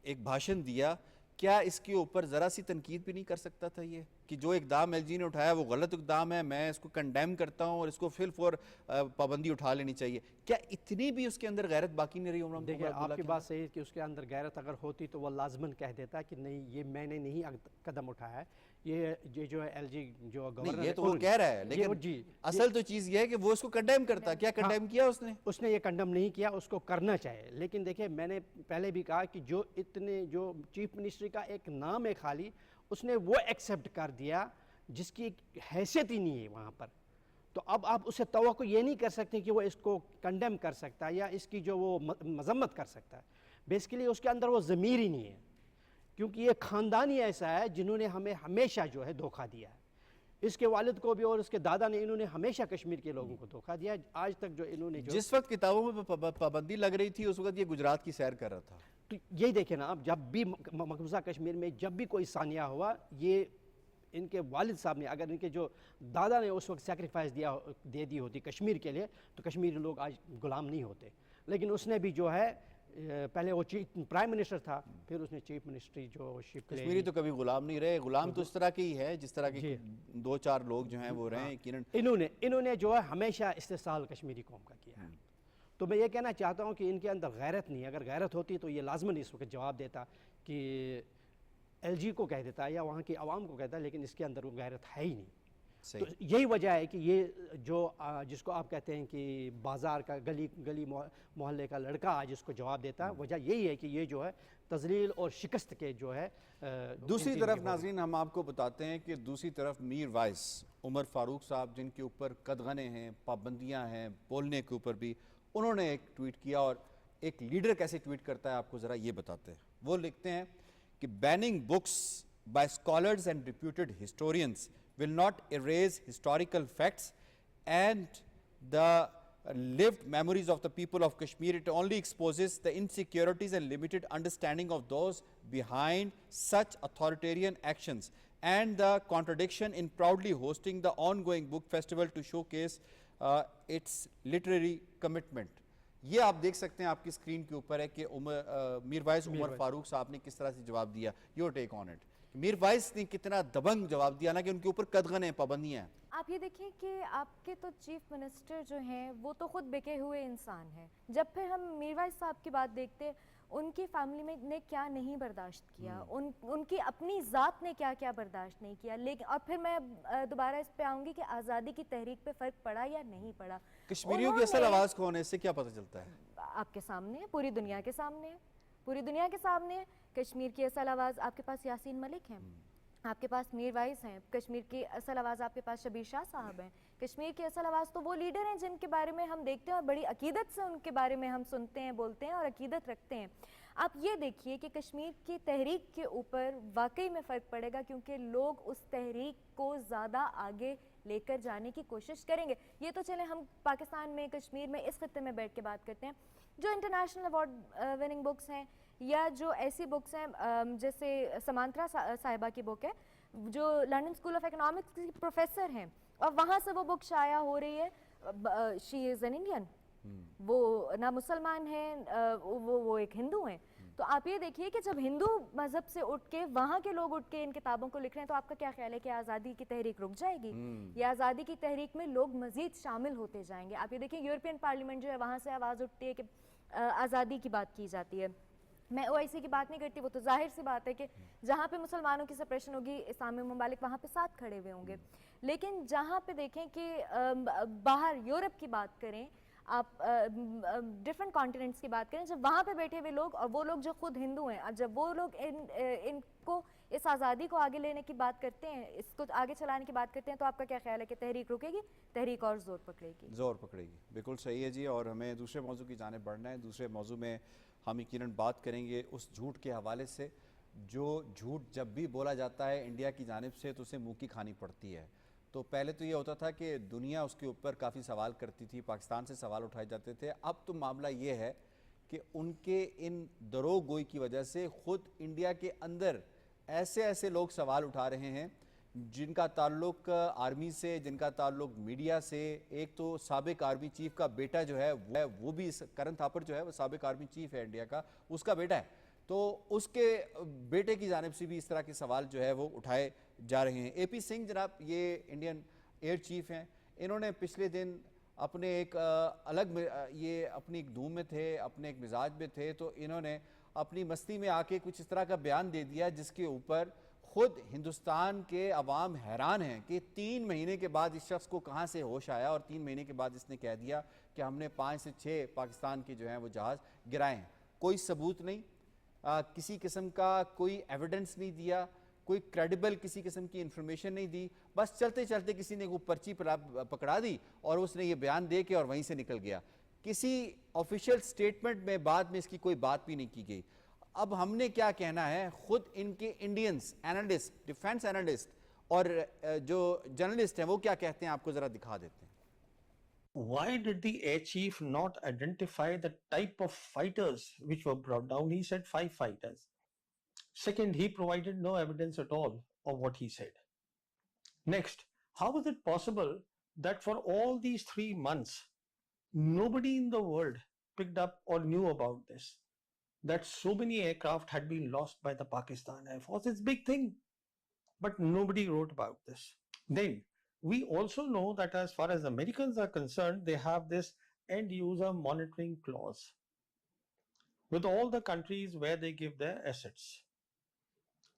ایک بھاشن دیا, کیا اس کے اوپر ذرا سی تنقید بھی نہیں کر سکتا تھا یہ کہ جو اقدام ایل جی نے اٹھایا وہ غلط اقدام ہے, میں اس کو کنڈیم کرتا ہوں اور اس کو فل فور پابندی اٹھا لینی چاہیے؟ کیا اتنی بھی اس کے اندر غیرت باقی نہیں رہی عمر عبداللہ؟ دیکھیں آپ کی بات صحیح ہے کہ اس کے اندر غیرت اگر ہوتی تو وہ لازماً کہہ دیتا کہ نہیں یہ میں نے نہیں قدم اٹھایا ہے, یہ جو ہے ایل جی جو گورنر, یہ تو وہ کہہ رہا ہے, لیکن اصل تو چیز یہ ہے کہ وہ اس کو کنڈیم کرتا. کیا کنڈیم کیا اس نے؟ اس نے یہ کنڈم نہیں کیا, اس کو کرنا چاہیے. لیکن دیکھیں میں نے پہلے بھی کہا کہ جو چیف منسٹری کا ایک نام ہے خالی, اس نے وہ ایکسیپٹ کر دیا جس کی حیثیت ہی نہیں ہے وہاں پر. تو اب آپ اسے توقع یہ نہیں کر سکتے کہ وہ اس کو کنڈیم کر سکتا ہے یا اس کی جو وہ مذمت کر سکتا ہے. بیسیکلی اس کے اندر وہ ضمیر ہی نہیں ہے, کیونکہ یہ خاندان ہی ایسا ہے جنہوں نے ہمیں ہمیشہ جو ہے دھوکہ دیا ہے. اس کے والد کو بھی اور اس کے دادا نے, انہوں نے ہمیشہ کشمیر کے لوگوں کو دھوکہ دیا. آج تک جو انہوں نے جس وقت کتابوں میں پابندی لگ رہی تھی اس وقت یہ گجرات کی سیر کر رہا تھا. تو یہی دیکھیں نا, اب جب بھی مقبوضہ کشمیر میں جب بھی کوئی ثانیہ ہوا, یہ ان کے والد صاحب نے, اگر ان کے جو دادا نے اس وقت سیکریفائس دے دی ہوتی کشمیر کے لیے, تو کشمیری لوگ آج غلام نہیں ہوتے. لیکن اس نے بھی جو ہے پہلے وہ پرائم منسٹر تھا, پھر اس نے چیف منسٹری جو شپ لے. کشمیری تو کبھی غلام نہیں رہے, غلام تو اس طرح کے ہی ہے جس طرح کے دو چار لوگ جو ہیں وہ رہے. انہوں نے جو ہے ہمیشہ استحصال کشمیری قوم کا کیا ہے. تو میں یہ کہنا چاہتا ہوں کہ ان کے اندر غیرت نہیں ہے. اگر غیرت ہوتی تو یہ لازماً اس وقت جواب دیتا کہ ایل جی کو کہہ دیتا یا وہاں کی عوام کو کہتا, لیکن اس کے اندر وہ غیرت ہے ہی نہیں. تو یہی وجہ ہے کہ یہ جو جس کو آپ کہتے ہیں کہ بازار کا گلی محلے کا لڑکا آج اس کو جواب دیتا ہے, وجہ یہی ہے کہ یہ جو ہے تذلیل اور شکست کے جو ہے. دوسری طرف ناظرین ہم آپ کو بتاتے ہیں کہ دوسری طرف میر وائس عمر فاروق صاحب, جن کے اوپر قدغنے ہیں, پابندیاں ہیں بولنے کے اوپر بھی, انہوں نے ایک ٹویٹ کیا. اور ایک لیڈر کیسے ٹویٹ کرتا ہے آپ کو ذرا یہ بتاتے ہیں. وہ لکھتے ہیں کہ banning books by scholars and reputed historians will not erase historical facts and the lived memories of the people of Kashmir. It only exposes the insecurities and limited understanding of those behind such authoritarian actions and the contradiction in proudly hosting the ongoing book festival to showcase its literary commitment. یہ آپ دیکھ سکتے ہیں آپ کی اسکرین کے اوپر ہے کہ میر وائس عمر فاروق صاحب نے کس طرح سے جواب دیا. Your take on it. Mirwaiz نے کتنا دبنگ جواب دیا نا کہ ان کے اوپر قدغن ہیں, پابندیاں ہیں. آپ یہ دیکھیں کہ آپ کے تو چیف منسٹر جو ہیں وہ تو خود بکے ہوئے انسان ہیں. جب پھر ہم میر وائس صاحب کی بات دیکھتے, ان کی فیملی میں نے کیا نہیں برداشت کیا, ان کی اپنی ذات نے کیا کیا برداشت نہیں کیا. لیکن اور پھر میں دوبارہ اس پہ آؤں گی کہ آزادی کی تحریک پہ فرق پڑا یا نہیں پڑا. کشمیریوں کی اصل آواز کون ہے, اس سے کیا پتہ چلتا ہے؟ آپ کے سامنے ہے, پوری دنیا کے سامنے ہے, پوری دنیا کے سامنے ہے. کشمیر کی اصل آواز آپ کے پاس یاسین ملک ہیں, آپ کے پاس میر وائس ہیں. کشمیر کی اصل آواز آپ کے پاس شبیر شاہ صاحب ہیں. کشمیر کی اصل آواز تو وہ لیڈر ہیں جن کے بارے میں ہم دیکھتے ہیں اور بڑی عقیدت سے ان کے بارے میں ہم سنتے ہیں, بولتے ہیں اور عقیدت رکھتے ہیں. آپ یہ دیکھیے کہ کشمیر کی تحریک کے اوپر واقعی میں فرق پڑے گا, کیونکہ لوگ اس تحریک کو زیادہ آگے لے کر جانے کی کوشش کریں گے. یہ تو چلیں ہم پاکستان میں, کشمیر میں, اس خطے میں بیٹھ کے بات کرتے ہیں. جو انٹرنیشنل ایوارڈ وننگ بکس ہیں یا جو ایسی بکس ہیں جیسے سمانترا صاحبہ کی بک ہے جو لنڈن اسکول آف اکنامکس کی پروفیسر ہیں, اور وہاں سے وہ بک شائع ہو رہی ہے. شی از این انڈین, وہ نہ مسلمان ہیں, وہ ایک ہندو ہیں. تو آپ یہ دیکھیے کہ جب ہندو مذہب سے اٹھ کے وہاں کے لوگ اٹھ کے ان کتابوں کو لکھ رہے ہیں, تو آپ کا کیا خیال ہے کہ آزادی کی تحریک رک جائے گی یا آزادی کی تحریک میں لوگ مزید شامل ہوتے جائیں گے؟ آپ یہ دیکھیں یورپین پارلیمنٹ جو ہے وہاں سے آواز اٹھتی ہے کہ آزادی کی بات کی جاتی ہے. میں او آئی سی کی بات نہیں کرتی, وہ تو ظاہر سی بات ہے کہ جہاں پہ مسلمانوں کی سپریشن ہوگی اسلامی ممالک وہاں پہ ساتھ کھڑے ہوئے ہوں گے. لیکن جہاں پہ دیکھیں کہ باہر یورپ کی بات کریں, آپ ڈفرینٹ کانٹیننٹس کی بات کریں, جب وہاں پہ بیٹھے ہوئے لوگ اور وہ لوگ جو خود ہندو ہیں, جب وہ لوگ ان کو اس آزادی کو آگے لینے کی بات کرتے ہیں, اس کو آگے چلانے کی بات کرتے ہیں, تو آپ کا کیا خیال ہے کہ تحریک رکے گی, تحریک اور زور پکڑے گی؟ زور پکڑے گی, بالکل صحیح ہے جی. اور ہمیں دوسرے موضوع کی جانب بڑھنا ہے. دوسرے موضوع میں ہم یقیناً بات کریں گے اس جھوٹ کے حوالے سے جو جھوٹ جب بھی بولا جاتا ہے انڈیا کی جانب سے تو اسے منہ کی کھانی پڑتی ہے. تو پہلے تو یہ ہوتا تھا کہ دنیا اس کے اوپر کافی سوال کرتی تھی, پاکستان سے سوال اٹھائے جاتے تھے. اب تو معاملہ یہ ہے کہ ان کے ان دروغ گوئی کی وجہ سے خود انڈیا کے اندر ایسے لوگ سوال اٹھا رہے ہیں جن کا تعلق آرمی سے, جن کا تعلق میڈیا سے. ایک تو سابق آرمی چیف کا بیٹا جو ہے وہ بھی, کرن تھاپر جو ہے وہ سابق آرمی چیف ہے انڈیا کا, اس کا بیٹا ہے, تو اس کے بیٹے کی جانب سے بھی اس طرح کے سوال جو ہے وہ اٹھائے جا رہے ہیں. اے پی سنگھ جناب, یہ انڈین ایئر چیف ہیں, انہوں نے پچھلے دن اپنے ایک الگ, یہ اپنی ایک دھوم میں تھے, اپنے ایک مزاج میں تھے, تو انہوں نے اپنی مستی میں آ کے کچھ اس طرح کا بیان دے دیا جس کے اوپر خود ہندوستان کے عوام حیران ہیں کہ 3 مہینے کے بعد اس شخص کو کہاں سے ہوش آیا, اور 3 مہینے کے بعد اس نے کہہ دیا کہ ہم نے 5 سے 6 پاکستان کے جو ہیں وہ جہاز گرائے ہیں. کوئی ثبوت نہیں, کسی قسم کا کوئی ایویڈنس نہیں دیا, کوئی کریڈیبل کسی قسم کی انفارمیشن نہیں دی, بس چلتے چلتے کسی نے وہ پرچی پکڑا دی اور اس نے یہ بیان دے کے اور وہیں سے نکل گیا. کسی آفیشیل سٹیٹمنٹ میں بعد میں اس کی کوئی بات بھی نہیں کی گئی. اب ہم نے کیا کہنا ہے, خود ان کے انڈینز اینالسٹ, ڈیفینس اینالسٹ اور جو جرنلسٹ ہیں وہ کیا کہتے ہیں, آپ کو ذرا دکھا دیتے ہیں. Why did the air chief not identify the type of fighters which were brought down? He said 5 fighters. Second, he provided no evidence at all of what he said. Next, how is it possible that for all these 3 months, nobody in the world picked up or knew about this? That so many aircraft had been lost by the Pakistan Air Force. It's a big thing, but nobody wrote about this. Then, we also know that as far as Americans are concerned, they have this end user monitoring clause with all the countries where they give their assets.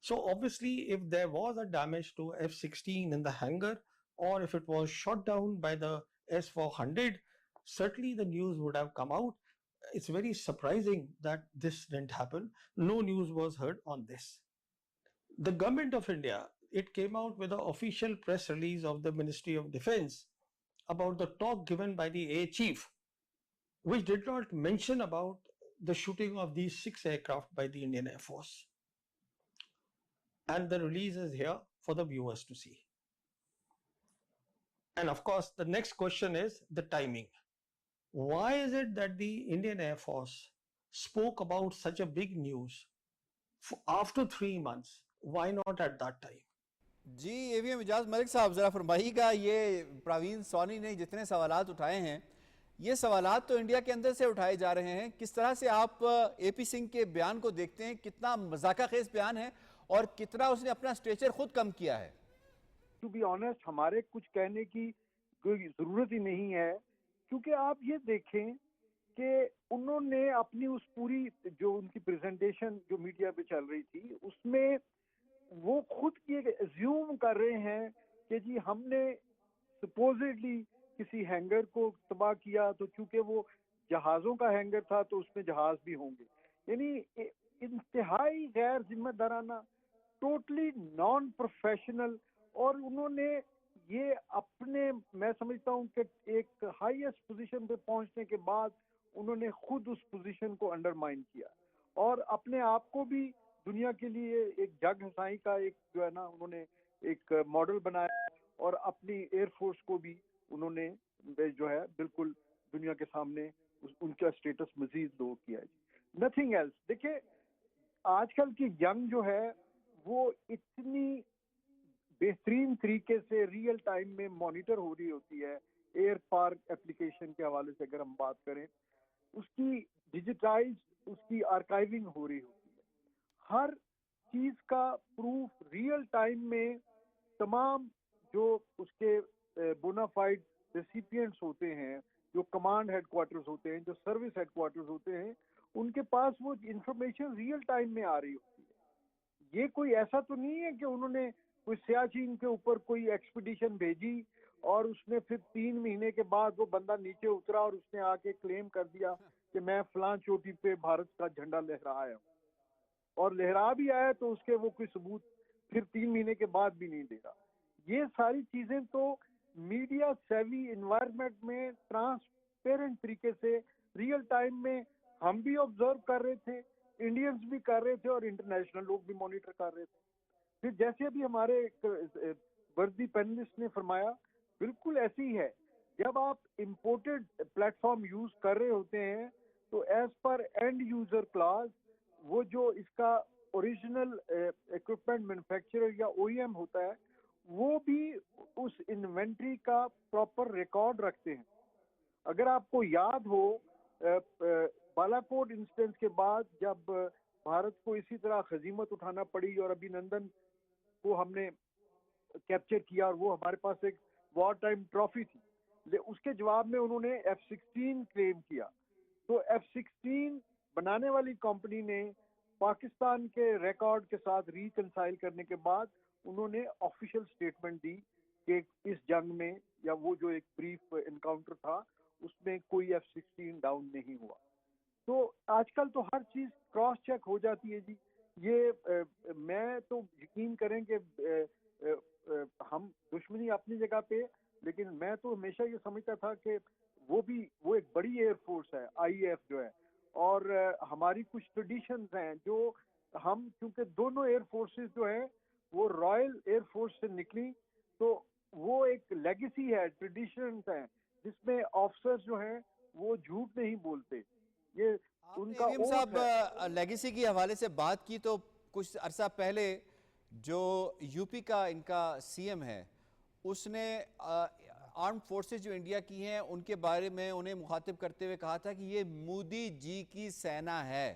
So obviously, if there was a damage to F-16 in the hangar, or if it was shot down by the S-400, certainly the news would have come out. It's very surprising that this didn't happen. No news was heard on this. The government of India, it came out with an official press release of the Ministry of Defense about the talk given by the Air Chief, which did not mention about the shooting of these 6 aircraft by the Indian Air Force. And the release is here for the viewers to see. And of course, the next question is the timing. Why is it that the Indian Air Force spoke about such a big news after 3 months? Why not at that time? G AVM اجاز ملک صاحب, ذرا فرمائیے گا, یہ پراوین سونی نے جتنے سوالات اٹھائے ہیں, یہ سوالات تو انڈیا کے اندر سے اٹھائے جا رہے ہیں. کس طرح سے آپ اے پی سنگھ کے بیان کو دیکھتے ہیں؟ کتنا مذاقہ خیز بیان ہے اور کتنا اس نے اپنا سٹیچر خود کم کیا ہے؟ ٹو بی آنیسٹ, ہمارے کچھ کہنے کی کوئی ضرورت ہی نہیں ہے, کیونکہ آپ یہ دیکھیں کہ انہوں نے اپنی اس پوری جو ان کی پریزنٹیشن جو میڈیا پہ چل رہی تھی, اس میں وہ خود یہ ایزیوم کر رہے ہیں کہ جی ہم نے سپوزڈلی کسی ہینگر کو تباہ کیا, تو چونکہ وہ جہازوں کا ہینگر تھا تو اس میں جہاز بھی ہوں گے. یعنی انتہائی غیر ذمہ دارانہ, ٹوٹلی نان پروفیشنل. اور انہوں نے یہ اپنے, میں سمجھتا ہوں کہ ایک ہائیسٹ پوزیشن پہ پہنچنے کے بعد انہوں نے خود اس پوزیشن کو انڈرمائن کیا اور اپنے آپ کو بھی دنیا کے لیے ایک جگ ہنسائی کا ایک جو ہے نا انہوں نے ایک ماڈل بنایا, اور اپنی ایئر فورس کو بھی انہوں نے جو ہے بالکل دنیا کے سامنے ان کا اسٹیٹس مزید لو کیا ہے. Nothing else. دیکھیں آج کل کی ینگ جو ہے وہ اتنی بہترین طریقے سے ریئل ٹائم میں مانیٹر ہو رہی ہوتی ہے. ایئر پارک اپلیکیشن کے حوالے سے اگر ہم بات کریں, اس کی ڈیجیٹائز, اس کی آرکائیونگ ہو رہی ہوتی ہے. ہر چیز کا پروف ریئل ٹائم میں تمام جو اس کے بونافائڈ ریسیپینٹس ہوتے ہیں, جو کمانڈ ہیڈ کوارٹرز ہوتے ہیں, جو سروس ہیڈ کوارٹرز ہوتے ہیں, ان کے پاس وہ انفارمیشن ریئل ٹائم میں آ رہی ہوتی ہے. یہ کوئی ایسا تو نہیں ہے کہ انہوں نے کوئی سیاچین کے اوپر کوئی ایکسپیڈیشن بھیجی اور اس نے پھر 3 مہینے کے بعد وہ بندہ نیچے اترا اور اس نے آ کے کلیم کر دیا کہ میں فلاں چوٹی پہ بھارت کا جھنڈا لہرایا ہوں, اور لہرا بھی آیا تو اس کے وہ کوئی ثبوت پھر 3 مہینے کے بعد بھی نہیں دے گا. یہ ساری چیزیں تو میڈیا سیوی انوائرمنٹ میں ٹرانسپیرنٹ طریقے سے ریئل ٹائم میں ہم بھی آبزرو کر رہے تھے, انڈینز بھی کر رہے تھے اور انٹرنیشنل لوگ بھی مانیٹر کر رہے تھے. پھر جیسے ابھی ہمارے وردی پینلسٹ نے فرمایا, بالکل ایسی ہے. جب آپ امپورٹڈ پلیٹ فارم یوز کر رہے ہوتے ہیں تو as per and user class وہ جو اس کا اوریجنل اکوپمنٹ مینوفیکچرر یا او ای ایم ہوتا ہے وہ بھی اس انوینٹری کا پراپر ریکارڈ رکھتے ہیں. اگر آپ کو یاد ہو بالاکوٹ انسیڈنٹ کے بعد جب بھارت کو اسی طرح خزیمت اٹھانا پڑی اور ابھینندن کو ہم نے کیپچر کیا اور وہ ہمارے پاس ایک وار ٹائم ٹرافی تھی, اس کے جواب میں انہوں نے F-16 کلیم کیا. تو F-16 بنانے والی کمپنی نے پاکستان کے ریکارڈ کے ساتھ ریکنسائل کرنے کے بعد انہوں نے آفیشیل سٹیٹمنٹ دی کہ اس جنگ میں یا وہ جو ایک بریف انکاؤنٹر تھا اس میں کوئی F-16 ڈاؤن نہیں ہوا. تو آج کل تو ہر چیز کراس چیک ہو جاتی ہے جی. یہ میں تو یقین کریں کہ ہم دشمنی اپنی جگہ پہ, لیکن میں تو ہمیشہ یہ سمجھتا تھا کہ وہ ایک بڑی ایئر فورس ہے IAF جو ہے, اور ہماری کچھ ٹریڈیشنز ہیں جو ہم, کیونکہ دونوں ایئر فورسز جو ہیں وہ رائل ایئر فورس سے نکلی, تو وہ ایک لیگیسی ہے, ٹریڈیشنز ہیں جس میں آفسرز جو ہیں وہ جھوٹ نہیں بولتے. یہ ان کا AVM صاحب لیگیسی کے حوالے سے بات کی تو کچھ عرصہ پہلے جو یو پی کا ان کا CM ہے اس نے آرم فورسز جو انڈیا کی ہیں ان کے بارے میں انہیں مخاطب کرتے ہوئے کہا تھا کہ یہ مودی جی کی سینا ہے,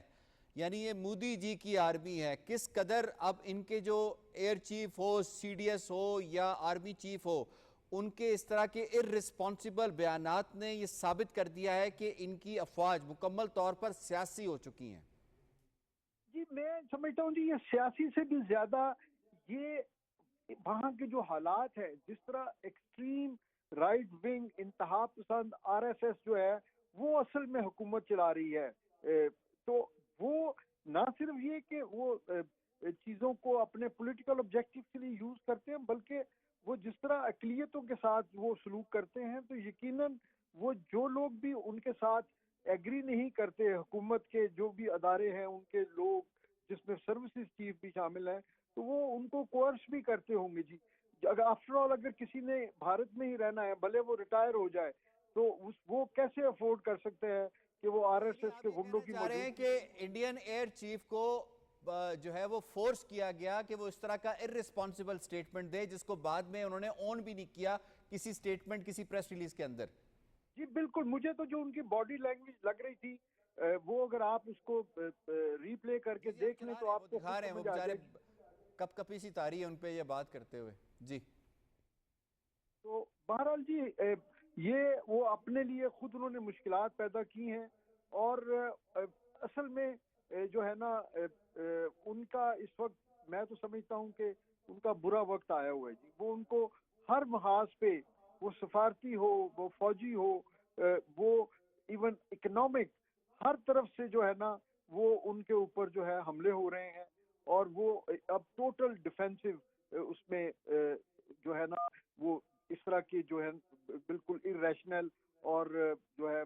یعنی یہ مودی جی کی آرمی ہے. کس قدر اب ان کے جو ایئر چیف ہو, CDS ہو یا آرمی چیف ہو, ان کے اس طرح کے ارسپانسیبل بیانات نے یہ ثابت کر دیا ہے کہ ان کی افواج مکمل طور پر سیاسی ہو چکی ہیں. جی میں سمجھتا ہوں جی یہ سیاسی سے بھی زیادہ یہ وہاں کے جو حالات ہیں, جس طرح ایکسٹریم رائٹ ونگ انتہا پسند RSS جو ہے وہ اصل میں حکومت چلا رہی ہے. تو وہ نہ صرف یہ کہ وہ چیزوں کو اپنے پولیٹیکل آبجیکٹیو کے لیے یوز کرتے ہیں, بلکہ وہ جس طرح اقلیتوں کے ساتھ وہ سلوک کرتے ہیں, تو یقیناً وہ جو لوگ بھی ان کے ساتھ ایگری نہیں کرتے, حکومت کے جو بھی ادارے ہیں ان کے لوگ جس میں سروسز چیف بھی شامل ہیں, تو وہ ان کو کوئرس بھی کرتے ہوں گے جی. اگر آفٹر آل اگر کسی نے بھارت میں ہی رہنا ہے, بھلے وہ ریٹائر ہو جائے, تو وہ کیسے افورڈ کر سکتے ہیں کہ وہ RSS کے گنڈوں کی چاہ رہے ہیں کہ انڈین ایئر چیف کو جو ہے وہ فورس کیا گیا کہ وہ اس طرح کا ارسپانسیبل سٹیٹمنٹ دے, جس کو بعد میں انہوں نے اون بھی نہیں کیا کسی سٹیٹمنٹ, کسی پریس ریلیز کے اندر. جی بالکل, مجھے تو جو ان کی باڈی لینگویج لگ رہی تھی وہ اگر آپ اس کو ری پلے کر کے دیکھ لیں تو آپ کو دکھا رہے ہیں, وہ بیچارے کپ کپی سی تاری ہے ان پہ یہ بات کرتے ہوئے. جی تو بہرحال جی یہ وہ اپنے لیے خود انہوں نے مشکلات پیدا کی ہیں, اور اصل میں جو ہے نا ان کا اس وقت میں تو سمجھتا ہوں کہ ان کا برا وقت آیا ہوا ہے جی. وہ ان کو ہر محاذ پہ, وہ سفارتی ہو, وہ فوجی ہو, وہ ایون اکنامک, ہر طرف سے جو ہے نا وہ ان کے اوپر جو ہے حملے ہو رہے ہیں, اور وہ اب ٹوٹل ڈیفینسو اس میں جو ہے نا وہ اس طرح کی جو ہے بالکل ارریشنل اور جو ہے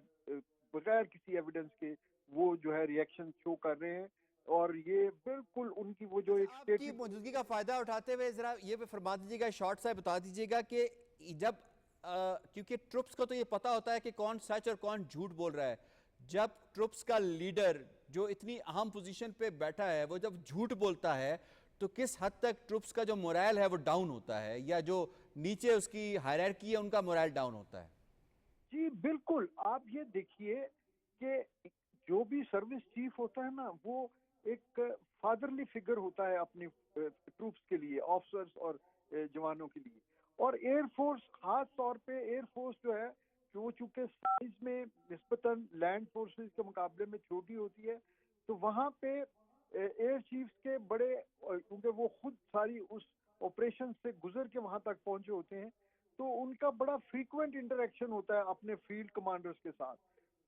بغیر کسی ایویڈنس کے وہ جو ہے ریئیکشن شو کر رہے ہیں, اور یہ بالکل ان کی وہ جو ایک آپ کی موجودگی کا فائدہ اٹھاتے ہوئے ذرا یہ بھی فرما دیجیے گا, شارٹ سا بتا دیجیے گا کہ جب کیونکہ ٹروپس کو تو یہ پتا ہوتا ہے کہ کون سچ اور کون جھوٹ بول رہا ہے, جب ٹروپس کا لیڈر جو اتنی اہم پوزیشن پہ بیٹھا ہے وہ جب جھوٹ بولتا ہے تو کس حد تک ٹروپس کا جو مورائل ہے وہ ڈاؤن ہوتا ہے, یا جو نیچے اس کی ہائرارکی ہے ان کا مورائل ڈاؤن ہوتا ہے؟ جی بالکل, آپ یہ دیکھیے کہ جو بھی سروس چیف ہوتا ہے نا وہ ایک فادرلی فگر ہوتا ہے اپنی ٹروپس کے لیے, آفسرز اور جوانوں کے لیے. اور ایئر فورس خاص طور پہ ایئر فورس جو ہے وہ چونکہ سائز میں نسبتاً لینڈ فورسز کے مقابلے میں چھوٹی ہوتی ہے، تو وہاں پہ ایئر چیفز کے بڑے، کیونکہ وہ خود ساری اس آپریشن سے گزر کے وہاں تک پہنچے ہوتے ہیں، تو ان کا بڑا فریکوینٹ انٹریکشن ہوتا ہے اپنے فیلڈ کمانڈرز کے ساتھ.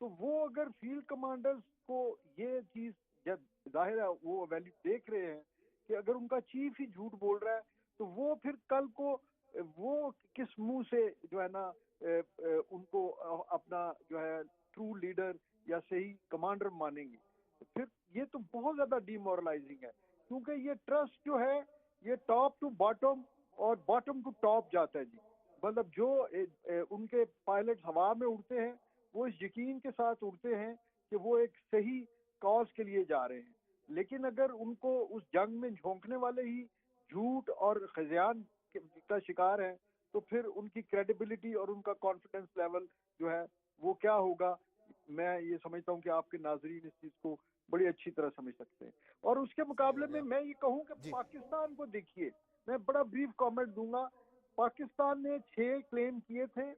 تو وہ اگر فیلڈ کمانڈرز کو یہ چیز جب ظاہر ہے وہ ویلیو دیکھ رہے ہیں کہ اگر ان کا چیف ہی جھوٹ بول رہا ہے تو وہ پھر کل کو وہ کس منہ سے جو ہے نا ان کو اپنا جو ہے ٹرو لیڈر یا صحیح کمانڈر مانیں گے. پھر یہ تو بہت زیادہ ڈی مورلائزنگ ہے، کیونکہ یہ ٹرسٹ جو ہے یہ ٹاپ ٹو باٹم اور باٹم ٹو ٹاپ جاتا ہے جی. مطلب جو ان کے پائلٹ ہوا میں اڑتے ہیں وہ اس یقین کے ساتھ اڑتے ہیں کہ وہ ایک صحیح کاز کے لیے جا رہے ہیں، لیکن اگر ان کو اس جنگ میں جھونکنے والے ہی جھوٹ اور خزیان کا شکار ہیں تو پھر ان کی کریڈیبلٹی اور ان کا کانفیڈنس لیول جو ہے وہ کیا ہوگا. میں یہ سمجھتا ہوں کہ آپ کے ناظرین اس چیز کو بڑی اچھی طرح سمجھ سکتے ہیں. اور اس کے مقابلے میں یہ کہوں کہ پاکستان کو دیکھیے، میں بڑا بریف کامنٹ دوں گا. پاکستان نے 6 کلیم کیے تھے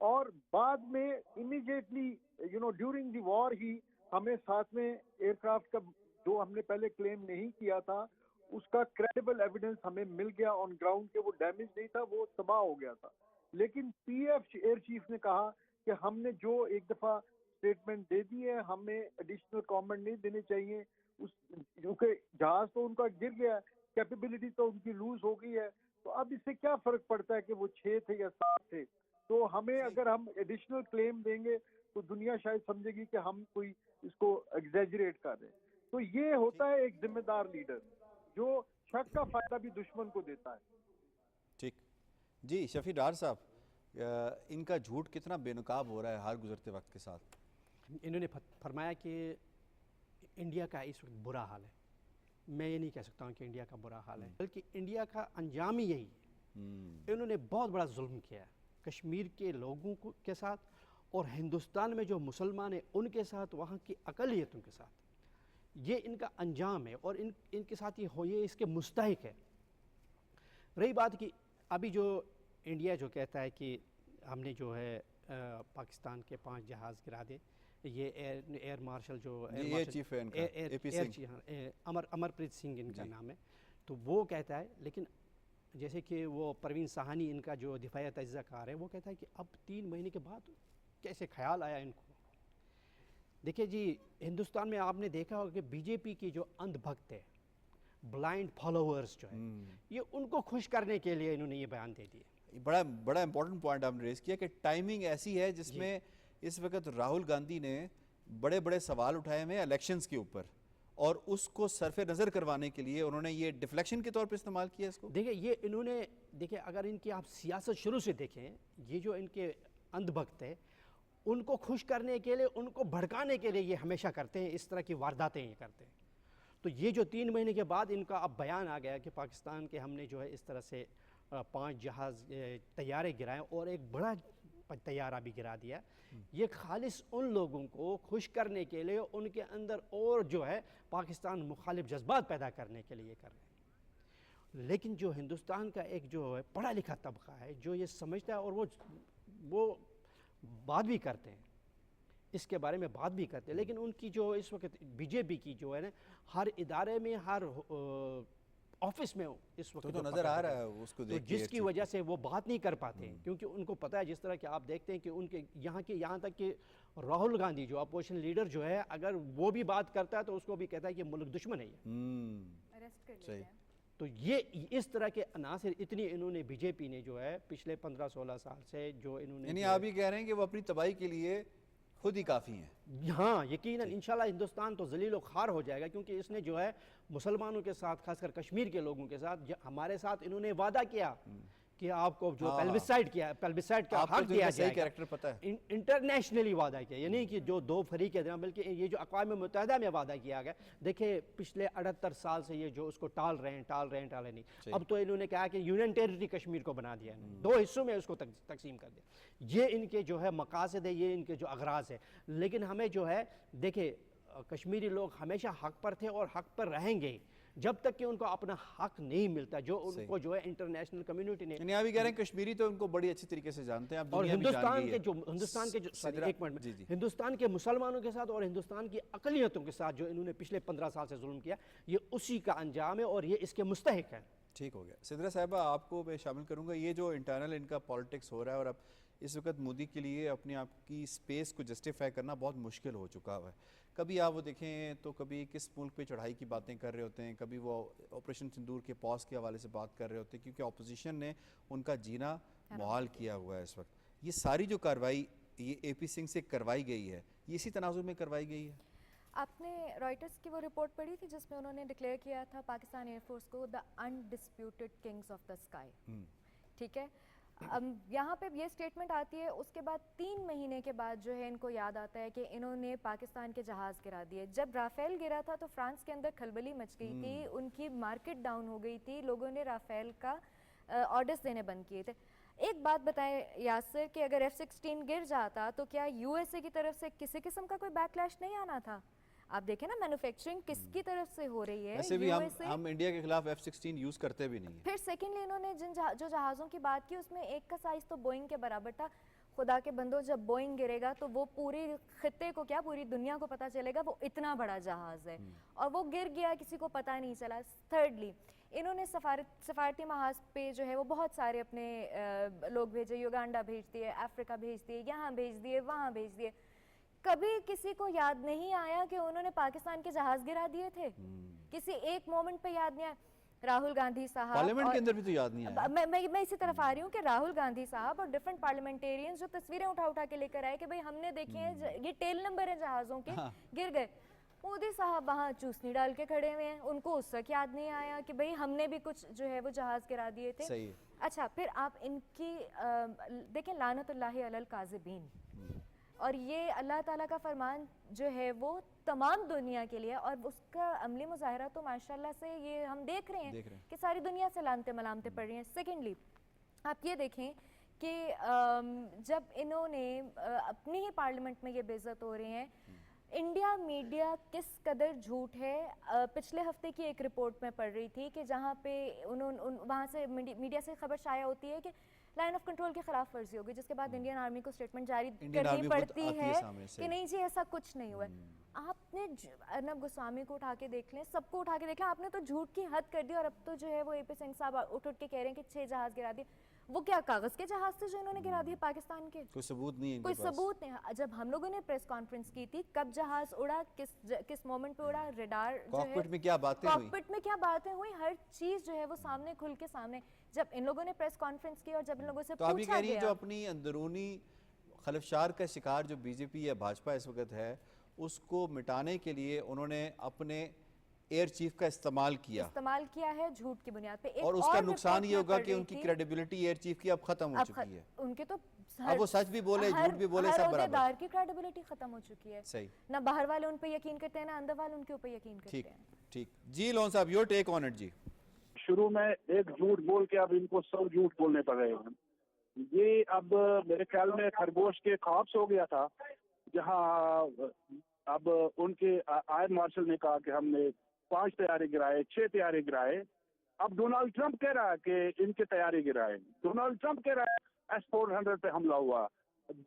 اور بعد میں امیڈیٹلی ڈیورنگ دی وار ہی ہمیں ساتھ میں ایئر کرافٹ کا جو ہم نے پہلے کلیم نہیں کیا تھا اس کا کریڈیبل ایویڈنس ہمیں مل گیا آن گراؤنڈ کہ وہ ڈیمیج نہیں تھا، وہ تباہ ہو گیا تھا. لیکن پی ایف ایئر چیف نے کہا کہ ہم نے جو ایک دفعہ اسٹیٹمنٹ دے دی ہے ہمیں ایڈیشنل کامنٹ نہیں دینے چاہیے. کیونکہ جہاز تو ان کا گر گیا، کیپیبلٹی تو ان کی لوز ہو گئی ہے، تو اب اس سے کیا فرق پڑتا ہے کہ وہ 6 تھے یا 7 تھے. تو ہمیں اگر ہم ایڈیشنل کلیم دیں گے تو دنیا شاید سمجھے گی کہ ہم کوئی اس کو ایگزیجریٹ کر رہے ہیں. تو یہ ہوتا ہے ایک ذمہ دار لیڈر جو شک کا فائدہ بھی دشمن کو دیتا ہے. ٹھیک جی شفیع ڈار صاحب، ان کا جھوٹ کتنا بے نقاب ہو رہا ہے ہر گزرتے وقت کے ساتھ. انہوں نے فرمایا کہ انڈیا کا اس وقت برا حال ہے. میں یہ نہیں کہہ سکتا ہوں کہ انڈیا کا برا حال ہے، بلکہ انڈیا کا انجام ہی یہی ہے. انہوں نے بہت بڑا ظلم کیا ہے کشمیر کے لوگوں کے ساتھ اور ہندوستان میں جو مسلمان ہیں ان کے ساتھ، وہاں کی اقلیتوں کے ساتھ. یہ ان کا انجام ہے اور ان کے ساتھ یہ اس کے مستحق ہے. رہی بات کہ ابھی جو انڈیا جو کہتا ہے کہ ہم نے جو ہے پاکستان کے 5 جہاز گرا دے، یہ ایئر مارشل جو چیف ہے امرپریت سنگھ ان کا نام ہے، تو وہ کہتا ہے. لیکن جیسے کہ وہ پروین سہانی ان کا جو دفاعی تجزیہ کار ہے وہ کہتا ہے کہ اب 3 مہینے کے بعد کیسے خیال آیا ان کو. دیکھیں جی، ہندوستان میں آپ نے دیکھا ہوگا کہ بی جے پی کی جو اندھ بھکت ہے، بلائنڈ فالوورز جو ہے، یہ ان کو خوش کرنے کے لیے انہوں نے یہ بیان دے دیے. بڑا امپورٹنٹ پوائنٹ آپ نے ریز کیا کہ ٹائمنگ ایسی ہے جس میں اس وقت راہل گاندھی نے بڑے بڑے سوال اٹھائے ہوئے الیکشنز کے اوپر، اور اس کو صرف نظر کروانے کے لیے انہوں نے یہ ڈیفلیکشن کے طور پہ استعمال کیا اس کو. دیکھیں یہ انہوں نے اگر ان کی آپ سیاست شروع سے دیکھیں، یہ جو ان کے اندھ بھکت ہے ان کو خوش کرنے کے لیے، ان کو بھڑکانے کے لیے یہ ہمیشہ کرتے ہیں، اس طرح کی وارداتیں یہ کرتے ہیں. تو یہ جو 3 مہینے کے بعد ان کا اب بیان آ گیا کہ پاکستان کے ہم نے جو ہے اس طرح سے 5 جہاز طیارے گرائے اور ایک بڑا طیارہ بھی گرا دیا، یہ خالص ان لوگوں کو خوش کرنے کے لیے، ان کے اندر اور جو ہے پاکستان مخالف جذبات پیدا کرنے کے لیے کر رہے ہیں. لیکن جو ہندوستان کا ایک جو ہے پڑھا لکھا طبقہ ہے جو یہ سمجھتا ہے، اور وہ بات بھی کرتے ہیں، اس کے بارے میں بات بھی کرتے ہیں، لیکن ان کی جو اس وقت بی جے پی کی جو ہے نا، ہر ادارے میں، ہر آفس میں اس وقت تو نظر آ رہا ہے اس کو دیکھ کے، جس کی وجہ سے وہ بات نہیں کر پاتے ہیں، کیونکہ ان کو پتہ ہے، جس طرح کہ آپ دیکھتے ہیں کہ ان کے یہاں تک کہ راہل گاندھی جو اپوزیشن لیڈر جو ہے، اگر وہ بھی بات کرتا ہے تو اس کو بھی کہتا ہے کہ ملک دشمن ہے یہ. تو یہ اس طرح کے عناصر اتنی انہوں نے بی جے پی نے جو ہے پچھلے 15-16 سال سے جو انہوں نے، یعنی آپ ہی کہہ رہے ہیں کہ وہ اپنی تباہی کے لیے خود ہی کافی ہیں. ہاں یقیناً انشاءاللہ ہندوستان تو ذلیل و خوار ہو جائے گا، کیونکہ اس نے جو ہے مسلمانوں کے ساتھ، خاص کر کشمیر کے لوگوں کے ساتھ، ہمارے ساتھ انہوں نے وعدہ کیا کہ آپ کو جو پیلبسائڈ کا حق دیا جائے گا، انٹرنیشنلی وعدہ کیا، یعنی کہ جو 2 فریق ہیں، بلکہ یہ جو اقوام متحدہ میں وعدہ کیا گیا. دیکھیں پچھلے 78 سال سے یہ جو اس کو ٹال رہے ہیں نہیں. اب تو انہوں نے کہا کہ یونین ٹیریٹری کشمیر کو بنا دیا، 2 حصوں میں اس کو تقسیم کر دیا. یہ ان کے جو ہے مقاصد ہے، یہ ان کے جو اغراض ہے. لیکن ہمیں جو ہے دیکھیں کشمیری لوگ ہمیشہ حق پر تھے اور حق پر رہیں گے، جب تک کہ ان کو اپنا حق نہیں ملتا جو ان کو جو ہے انٹرنیشنل کمیونٹی نے. یعنی آپ یہ کہہ رہے ہیں کشمیری تو ان کو بڑی اچھی طریقے سے جانتے ہیں, آپ اور دنیا بھی جان گئی ہے. ہندوستان کے مسلمانوں کے ساتھ اور ہندوستان کی اقلیتوں کے ساتھ جو انہوں نے پچھلے 15 سال سے ظلم کیا, یہ اسی کا انجام ہے اور یہ اس کے مستحق ہے. ٹھیک ہو گیا. سدرا صاحبہ آپ کو میں شامل کروں گا. یہ جو انٹرنل ان کا پالیٹکس ہو رہا ہے اور اب اس وقت مودی کے لیے اپنے آپ کی سپیس کو جسٹیفائی کرنا بہت مشکل ہو چکا ہوا ہے. کبھی آپ وہ دیکھیں تو کبھی کس ملک پہ چڑھائی کی باتیں کر رہے ہوتے ہیں, کبھی وہ آپریشن سندور کے پاس کے حوالے سے بات کر رہے ہوتے ہیں, کیونکہ اپوزیشن نے ان کا جینا محال کیا ہوا ہے اس وقت. یہ ساری جو کارروائی یہ اے پی سنگھ سے کروائی گئی ہے, یہ اسی تناظر میں کروائی گئی ہے. آپ نے رائٹرز کی وہ رپورٹ پڑھی تھی جس میں انہوں نے ڈکلیئر کیا تھا پاکستان ایئر فورس کو دا انڈسپیوٹڈ کنگز آف دا اسکائی. ٹھیک ہے, یہاں پہ یہ اسٹیٹمنٹ آتی ہے, اس کے بعد 3 مہینے کے بعد جو ہے ان کو یاد آتا ہے کہ انہوں نے پاکستان کے جہاز گرا دیے. جب رافیل گرا تھا تو فرانس کے اندر کھلبلی مچ گئی تھی, ان کی مارکیٹ ڈاؤن ہو گئی تھی, لوگوں نے رافیل کا آرڈرز دینے بند کیے تھے. ایک بات بتائیں یاسر کہ اگر F-16 گر جاتا تو کیا USA کی طرف سے کسی قسم کا کوئی بیک لیش نہیں آنا تھا؟ آپ دیکھیں نا مینوفیکچرنگ کس کی طرف سے ہو رہی ہے. ویسے بھی ہم انڈیا کے خلاف F-16 یوز کرتے بھی نہیں ہیں. پھر سیکنڈلی انہوں نے جو جہازوں کی بات کی اس میں ایک کا سائز تو بوئنگ کے برابر تھا. خدا کے بندو, جب بوئنگ گرے گا تو وہ پورے خطے کو کیا پوری دنیا کو پتہ چلے گا وہ اتنا بڑا جہاز ہے, اور وہ گر گیا کسی کو پتہ نہیں چلا. تھرڈلی انہوں نے سفارتی محاذ پہ جو ہے وہ بہت سارے اپنے لوگ بھیجے, یوگانڈا بھیج دیے, افریقہ بھیج دیے, یہاں بھیج دیے, وہاں بھیج دیے. کبھی کسی کو یاد نہیں آیا کہ انہوں نے پاکستان کے جہاز گرا دیے تھے؟ کسی ایک مومنٹ پہ یاد نہیں آیا. راہل گاندھی صاحب پارلیمنٹ کے اندر بھی تو یاد نہیں آیا. میں اسی طرف آ رہی ہوں کہ راہل گاندھی صاحب اور ڈفرنٹ پارلیمنٹیرینز جو تصویریں اٹھا کے لے کر آئے کہ بھئی ہم نے دیکھے ہیں یہ ٹیل نمبر ہیں جہازوں کے, گر گئے. مودی صاحب وہاں چوسنی ڈال کے کھڑے ہوئے ہیں, ان کو اس وقت یاد نہیں آیا کہ بھئی ہم نے بھی کچھ جو ہے وہ جہاز گرا دیے تھے. صحیح. اچھا, پھر آپ ان کی دیکھیں لعنت اللہ علی الکاذبین, اور یہ اللہ تعالیٰ کا فرمان جو ہے وہ تمام دنیا کے لیے, اور اس کا عملی مظاہرہ تو ماشاءاللہ سے یہ ہم دیکھ رہے ہیں کہ ساری دنیا سے لعنتیں ملامتیں پڑ رہی ہیں. سیکنڈلی آپ یہ دیکھیں کہ جب انہوں نے اپنی ہی پارلیمنٹ میں یہ بے عزت ہو رہے ہیں, انڈیا میڈیا کس قدر جھوٹ ہے. پچھلے ہفتے کی ایک رپورٹ میں پڑھ رہی تھی کہ جہاں پہ وہاں سے میڈیا سے خبر شائع ہوتی ہے کہ لائن آف کنٹرول کی خلاف ورزی ہوگی, جس کے بعد انڈین آرمی کو اسٹیٹمنٹ جاری کرنی پڑتی ہے کہ نہیں جی ایسا کچھ نہیں ہوا ہے. آپ نے ارنب گوسوامی کو اٹھا کے دیکھ لیں, سب کو اٹھا کے دیکھ لیں, آپ نے تو جھوٹ کی حد کر دی. اور اب تو جو ہے وہ اے پی سنگھ صاحب اٹھ کے کہہ رہے ہیں کہ 6 جہاز گرا دیے. وہ کیا کاغذ کے جہاز تھے جو انہوں نے گرا دیے پاکستان کے؟ کوئی ثبوت نہیں ہے, کوئی ثبوت نہیں. جب ہم لوگوں نے پریس کانفرنس کی تھی, کب جہاز اڑا, کس مومنٹ پہ اڑا, ریڈار کاکپٹ میں کیا باتیں ہوئی, کاکپٹ میں کیا باتیں ہوئی, ہر چیز جو ہے وہ سامنے کھل کے سامنے. جب ان لوگوں نے پریس کانفرنس کی اور جب ان لوگوں سے تو ابھی پوچھا کہہ رہی جو اپنی اندرونی خلفشار کا شکار جو بی جے پی یا بھاجپا اس وقت ہے, اس کو مٹانے کے لیے انہوں نے اپنے ایئر چیف کا استعمال کیا ہے جھوٹ کی بنیاد پہ. اور اس کا نقصان یہ ہوگا کہ ان کی کریڈیبلٹی ایئر چیف کی اب ختم ہو چکی ہے. ان کے تو اب وہ سچ بھی بولے جھوٹ بھی بولے سب برابر. ہر عہدیدار کی کریڈیبلٹی ختم ہو چکی ہے. صحیح. نہ باہر والے ان پہ یقین کرتے ہیں, نہ اندر والے ان کے اوپر یقین کرتے ہیں. ٹھیک جی, لون صاحب یور ٹیک آن اٹ. جی شروع میں ایک جھوٹ بول کے اب ان کو 100 جھوٹ بولنے پڑ رہے ہیں. یہ اب میرے خیال میں خرگوش کے خواب سے ہو گیا تھا, جہاں اب ان کے آئر مارشل نے کہا کہ ہم نے 5 طیارے گرائے, 6 طیارے گرائے. اب ڈونلڈ ٹرمپ کہہ رہا ہے کہ ان کے طیارے گرائے. ڈونلڈ ٹرمپ کہہ رہا ہے S-400 پہ حملہ ہوا.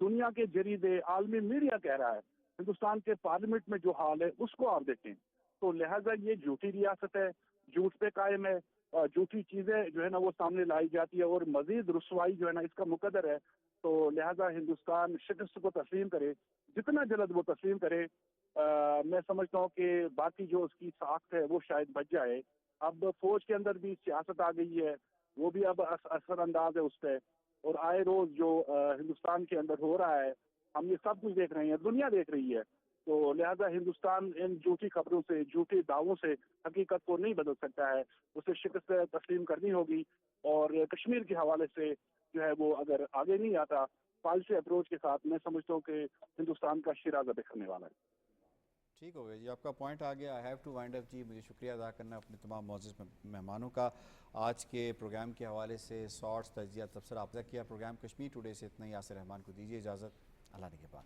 دنیا کے جریدے, عالمی میڈیا کہہ رہا ہے. ہندوستان کے پارلیمنٹ میں جو حال ہے اس کو آپ دیکھیں. تو لہٰذا یہ جھوٹی ریاست ہے, جھوٹ پہ قائم ہے, جھوٹی چیزیں جو ہے نا وہ سامنے لائی جاتی ہے, اور مزید رسوائی جو ہے نا اس کا مقدر ہے. تو لہٰذا ہندوستان شکست کو تسلیم کرے, جتنا جلد وہ تسلیم کرے. میں سمجھتا ہوں کہ باقی جو اس کی ساخت ہے وہ شاید بچ جائے. اب فوج کے اندر بھی سیاست آ گئی ہے, وہ بھی اب اثر انداز ہے اس پہ. اور آئے روز جو ہندوستان کے اندر ہو رہا ہے, ہم یہ سب کچھ دیکھ رہے ہیں, دنیا دیکھ رہی ہے. تو لہذا ہندوستان ان جھوٹی خبروں سے, جھوٹے دعووں سے حقیقت کو نہیں بدل سکتا ہے. اسے شکست تسلیم کرنی ہوگی. اور کشمیر کے حوالے سے جو ہے وہ اگر آگے نہیں آتا پالیسی اپروچ کے ساتھ, میں سمجھتا ہوں کہ ہندوستان کا شیرازہ بکھرنے والا ہے. ٹھیک ہو گیا جی, آپ کا پوائنٹ آ گیا. آئی ہیو ٹو وائنڈ اپ جی. مجھے شکریہ ادا کرنا اپنے تمام معزز مہمانوں کا. آج کے پروگرام کے حوالے سے شارٹس, تجزیہ, تبصرہ آپ کیا. پروگرام کشمیر ٹوڈے سے اتنا ہی. یاسر رحمان کو دیجیے اجازت. اللہ نگہبان.